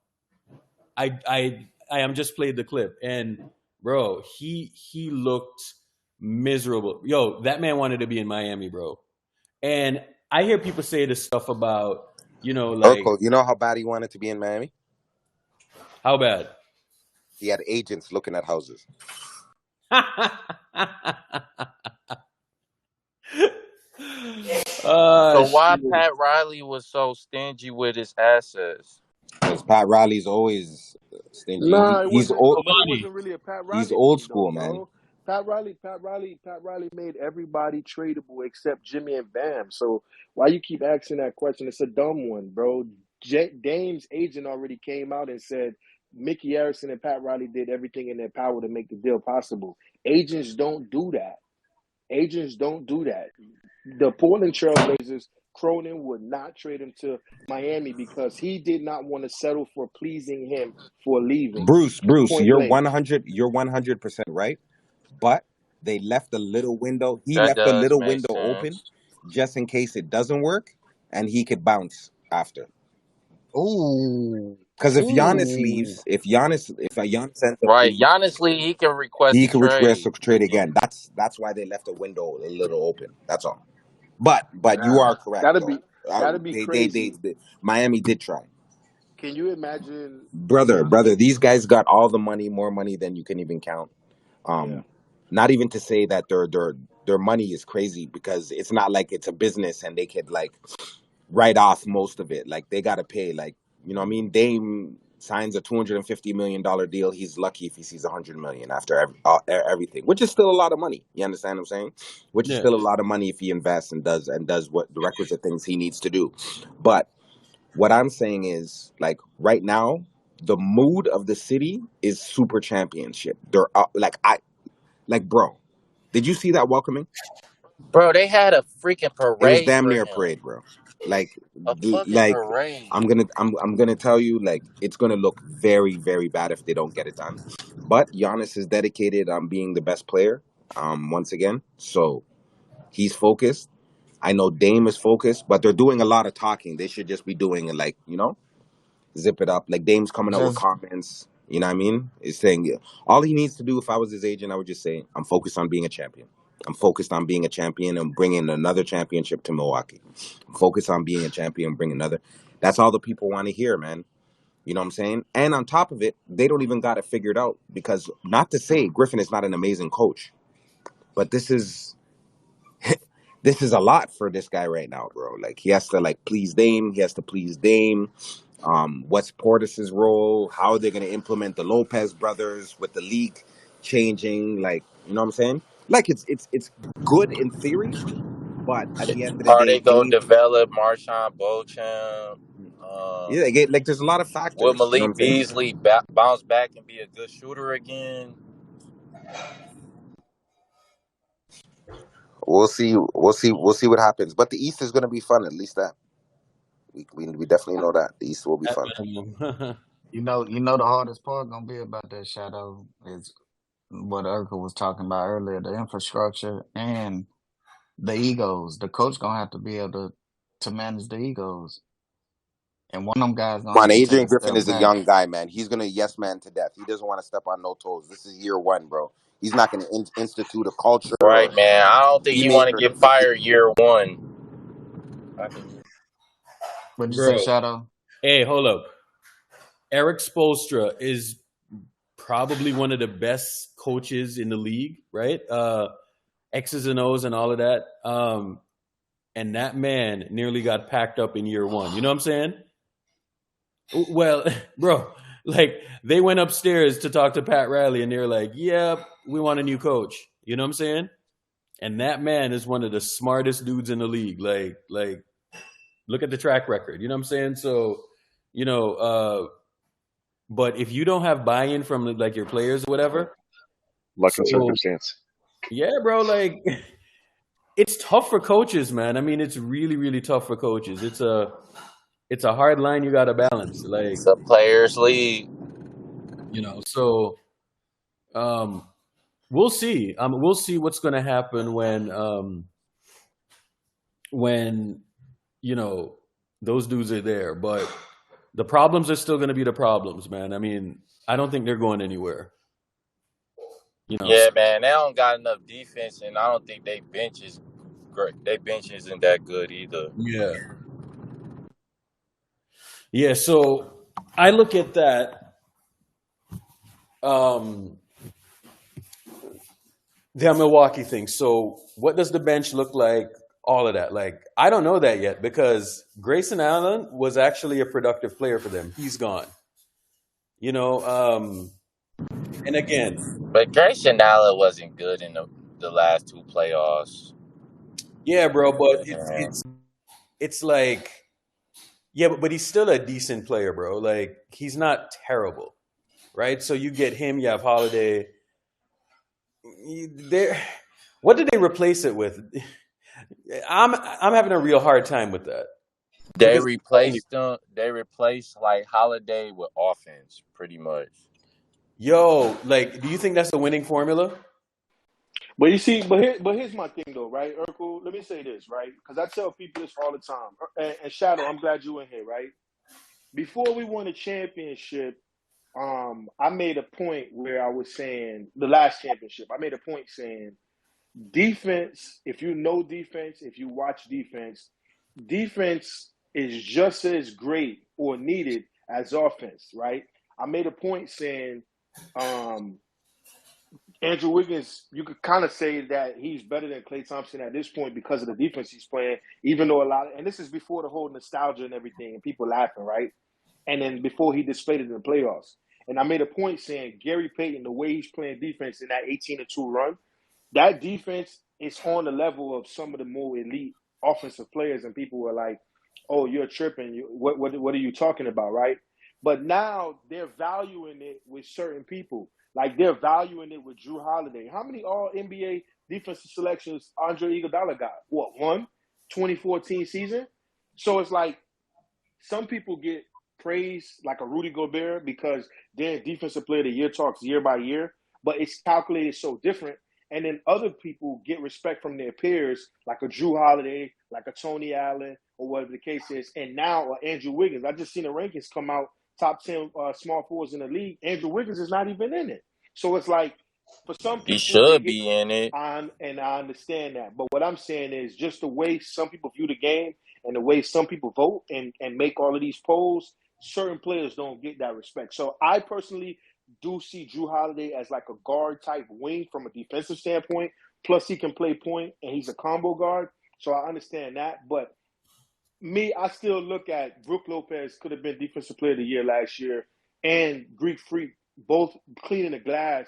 I am just played the clip, and bro, he looked miserable. Yo, that man wanted to be in Miami, bro. And I hear people say this stuff about, like Urkel, you know how bad he wanted to be in Miami? how bad. He had agents looking at houses. So why Shit. Pat Riley was so stingy with his assets? Because Pat Riley's always stingy. Nah, it He's wasn't. old. But it Giovanni, wasn't really a Pat He's Riley old thing, though, school, man. bro. Pat Riley made everybody tradable except Jimmy and Bam. So why you keep asking that question? It's a dumb one, bro. Dame's agent already came out and said Mickey Harrison and Pat Riley did everything in their power to make the deal possible. Agents don't do that. Agents don't do that. The Portland Trailblazers, Cronin would not trade him to Miami because he did not want to settle for pleasing him for leaving. Bruce, Point blank. you're 100% right. But they left a little window. He That left a does little make window open sense. just in case it doesn't work, and he could bounce after. Ooh, Because ooh. if Giannis ends up Right. leaving, Giannis Lee, he can request he a could request trade. a trade again. That's why they left a window a little open. That's all. But you Nah, are correct that'd though. be that'd be crazy. Miami did try. Can you imagine? Brother, these guys got all the money, more money than you can even count. Yeah, Um, Not even to say that their money is crazy because it's not like it's a business and they could like write off most of it. Like they gotta pay. Like you know what I mean. Dame signs a $250 million deal. He's lucky if he sees 100 million after everything, which is still a lot of money. You understand what I'm saying? Which is yeah. still a lot of money if he invests and does what the requisite things he needs to do. But what I'm saying is, like right now, the mood of the city is super championship. They're bro. Did you see that welcoming? Bro, they had a freaking It was parade damn for near a him. parade, bro. Like, A fucking parade. I'm gonna tell you, like, it's gonna look very, very bad if they don't get it done. But Giannis is dedicated on being the best player, once again. So he's focused. I know Dame is focused, but they're doing a lot of talking. They should just be doing it, like, zip it up. Like Dame's coming up with Just comments. You know what I mean? He's saying all he needs to do. If I was his agent, I would just say, I'm focused on being a champion. I'm focused on being a champion and bringing another championship to Milwaukee. I'm focused on being a champion and bring another. That's all the people want to hear, man. You know what I'm saying? And on top of it, they don't even got it figured out because not to say Griffin is not an amazing coach, but this is a lot for this guy right now, bro. Like he has to like please Dame. He has to please Dame. What's Portis's role? How are they going to implement the Lopez brothers with the league changing? Like, you know what I'm saying? Like it's good in theory, but at the end of the Are day, they gonna Dame. develop Marshawn Beauchamp? Yeah, like there's a lot of Will factors. You know what Malik I'm saying? Beasley bounce back and be a good shooter again? We'll see. We'll see. We'll see what happens. But the East is going to be fun. At least that we definitely know that the East will be At fun. minimum. You know the hardest part gonna be about that shadow is what Urkel was talking about earlier, the infrastructure and the egos. The coach gonna have to be able to manage the egos. And one of them guys gonna Come on, have to take Adrian a Griffin step is a back. young guy, man. He's gonna yes man to death. He doesn't want to step on no toes. This is year one, bro. He's not gonna institute a culture Right, or man. I don't think he image want to or get anything. fired year one. I think What'd you say, Bro, Shadow? hey, hold up. Eric Spoelstra is probably one of the best coaches in the league, right? X's and O's and all of that. And that man nearly got packed up in year one. You know what I'm saying? Well, bro, like they went upstairs to talk to Pat Riley and they're like, yeah, we want a new coach. You know what I'm saying? And that man is one of the smartest dudes in the league. Like, look at the track record. You know what I'm saying? So, you know, but if you don't have buy-in from like your players or whatever, Luck and so circumstance. yeah, bro, like it's tough for coaches, man. I mean, it's really, really tough for coaches. It's a hard line you got to balance. Like, it's a players' league. so um, we'll see. We'll see what's going to happen when those dudes are there. But the problems are still going to be the problems, man. I mean, I don't think they're going anywhere. Yeah, man. They don't got enough defense, and I don't think they bench is great. They bench isn't that good either. Yeah. Yeah, so I look at that. The Milwaukee thing. So what does the bench look like? All of that. Like, I don't know that yet because Grayson Allen was actually a productive player for them. He's gone. And again, But Grayson Allen wasn't good in the last two playoffs. yeah, bro, but Yeah. it's like, yeah, but he's still a decent player, bro. Like, he's not terrible, right? So you get him, you have Holiday. What did they replace it with? I'm having a real hard time with that. They Because replaced them. They replaced like Holiday with offense, pretty much. like, do you think that's a winning formula? But you see, but here's my thing though, right, Urkel? Let me say this, right? Because I tell people this all the time. And Shadow, I'm glad you in here, right? Before we won a championship, I made a point where I was saying the last championship. I made a point saying defense. If you know defense, if you watch defense, defense is just as great or needed as offense, right? I made a point saying Andrew Wiggins, you could kind of say that he's better than Klay Thompson at this point because of the defense he's playing, even though and this is before the whole nostalgia and everything and people laughing, right? And then before he displayed it in the playoffs. And I made a point saying Gary Payton, the way he's playing defense in that 18-2 run, that defense is on the level of some of the more elite offensive players, and people were like, "Oh, you're tripping. What are you talking about, right?" But now they're valuing it with certain people. Like they're valuing it with Drew Holiday. How many All NBA defensive selections Andre Iguodala got? What, one? 2014 season. So it's like some people get praise like a Rudy Gobert because their defensive player of the year talks year by year, but it's calculated so different. And then other people get respect from their peers, like a Drew Holiday, like a Tony Allen, or whatever the case is. And now Andrew Wiggins. I just seen the rankings come out, top 10 small forwards in the league. Andrew Wiggins is not even in it. So it's like For some He people, they should get be in it. on, and I understand that. But what I'm saying is just the way some people view the game and the way some people vote and make all of these polls, certain players don't get that respect. So I personally do see Drew Holiday as like a guard type wing from a defensive standpoint. Plus, he can play point and he's a combo guard. So I understand that. But me, I still look at Brook Lopez could have been Defensive Player of the Year last year, and Greek Freak both cleaning the glass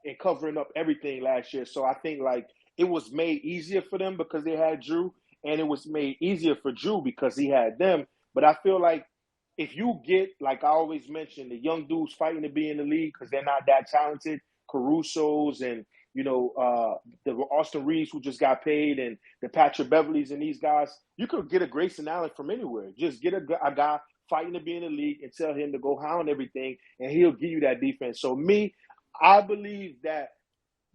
and covering up everything last year. So I think like it was made easier for them because they had Drew, and it was made easier for Drew because he had them. But I feel like if you get, like I always mention, the young dudes fighting to be in the league because they're not that talented, Caruso's and the Austin Reeves who just got paid, and the Patrick Beverleys and these guys, you could get a Grayson Allen from anywhere. Just get a guy fighting to be in the league and tell him to go hound everything, and he'll give you that defense. So me, I believe that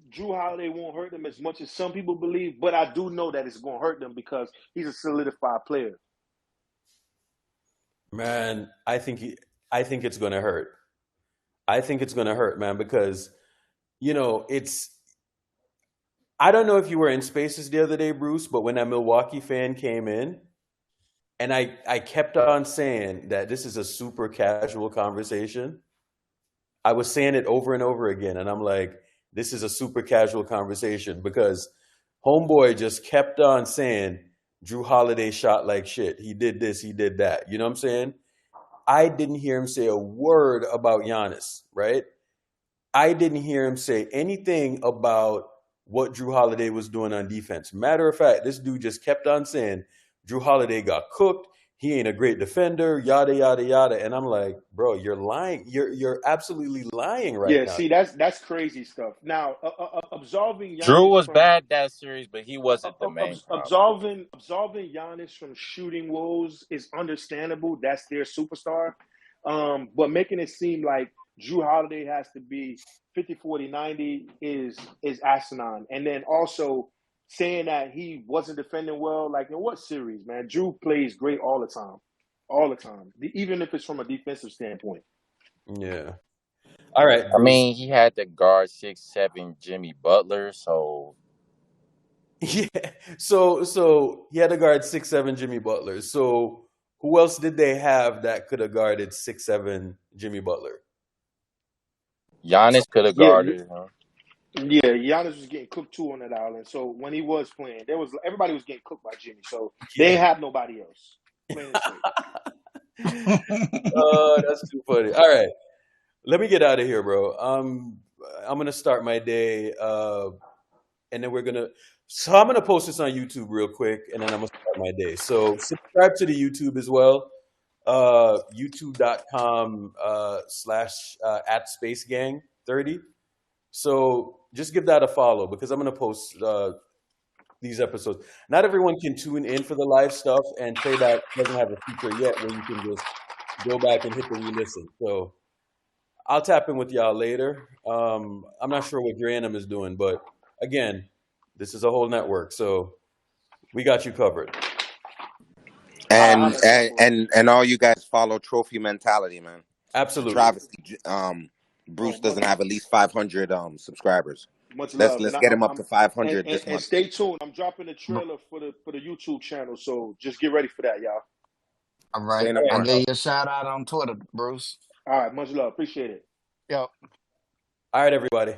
Drew Holiday won't hurt them as much as some people believe, but I do know that it's going to hurt them because he's a solidified player. Man, I think it's going to hurt. I think it's going to hurt, man, because I don't know if you were in Spaces the other day, Bruce, but when that Milwaukee fan came in, and I kept on saying that this is a super casual conversation. I was saying it over and over again, and I'm like, this is a super casual conversation because homeboy just kept on saying Drew Holiday shot like shit. He did this, he did that. You know what I'm saying? I didn't hear him say a word about Giannis, right? I didn't hear him say anything about what Drew Holiday was doing on defense. Matter of fact, this dude just kept on saying Drew Holiday got cooked. He ain't a great defender, yada, yada, yada. And I'm like, bro, you're lying. You're absolutely lying right now. See, that's crazy stuff. Now, absolving Giannis Drew was bad that series, but he wasn't the main problem. Absolving Giannis from shooting woes is understandable. That's their superstar. But making it seem like Drew Holiday has to be 50, 40, 90 is asinine. And then also saying that he wasn't defending well, like in what series, man? Drew plays great all the time. All the time. Even if it's from a defensive standpoint. Yeah. All right. I mean, he had to guard 6'7" Jimmy Butler, so yeah. So he had to guard 6'7" Jimmy Butler. So who else did they have that could have guarded 6'7" Jimmy Butler? Giannis could have guarded him. Yeah, Giannis was getting cooked too on that island. So when he was playing, everybody was getting cooked by Jimmy. So they didn't have nobody else. Oh, that's too funny. All right, let me get out of here, bro. I'm gonna start my day, and then I'm gonna post this on YouTube real quick, and then I'm gonna start my day. So subscribe to the YouTube as well. YouTube.com / @SpaceGang30. So just give that a follow because I'm going to post these episodes. Not everyone can tune in for the live stuff, and Playback doesn't have a feature yet where you can just go back and hit the re-listen. So I'll tap in with y'all later. I'm not sure what Dranum is doing, but again, this is a whole network, so we got you covered. And all you guys follow Trophy Mentality, man. Absolutely. Travesty. Bruce doesn't have at least 500 subscribers. Much love. Let's get him up to 500 this month. And stay tuned. I'm dropping a trailer for the YouTube channel, so just get ready for that, y'all. All right. I'll give you a shout out on Twitter, Bruce. All right. Much love. Appreciate it. Yep. All right, everybody.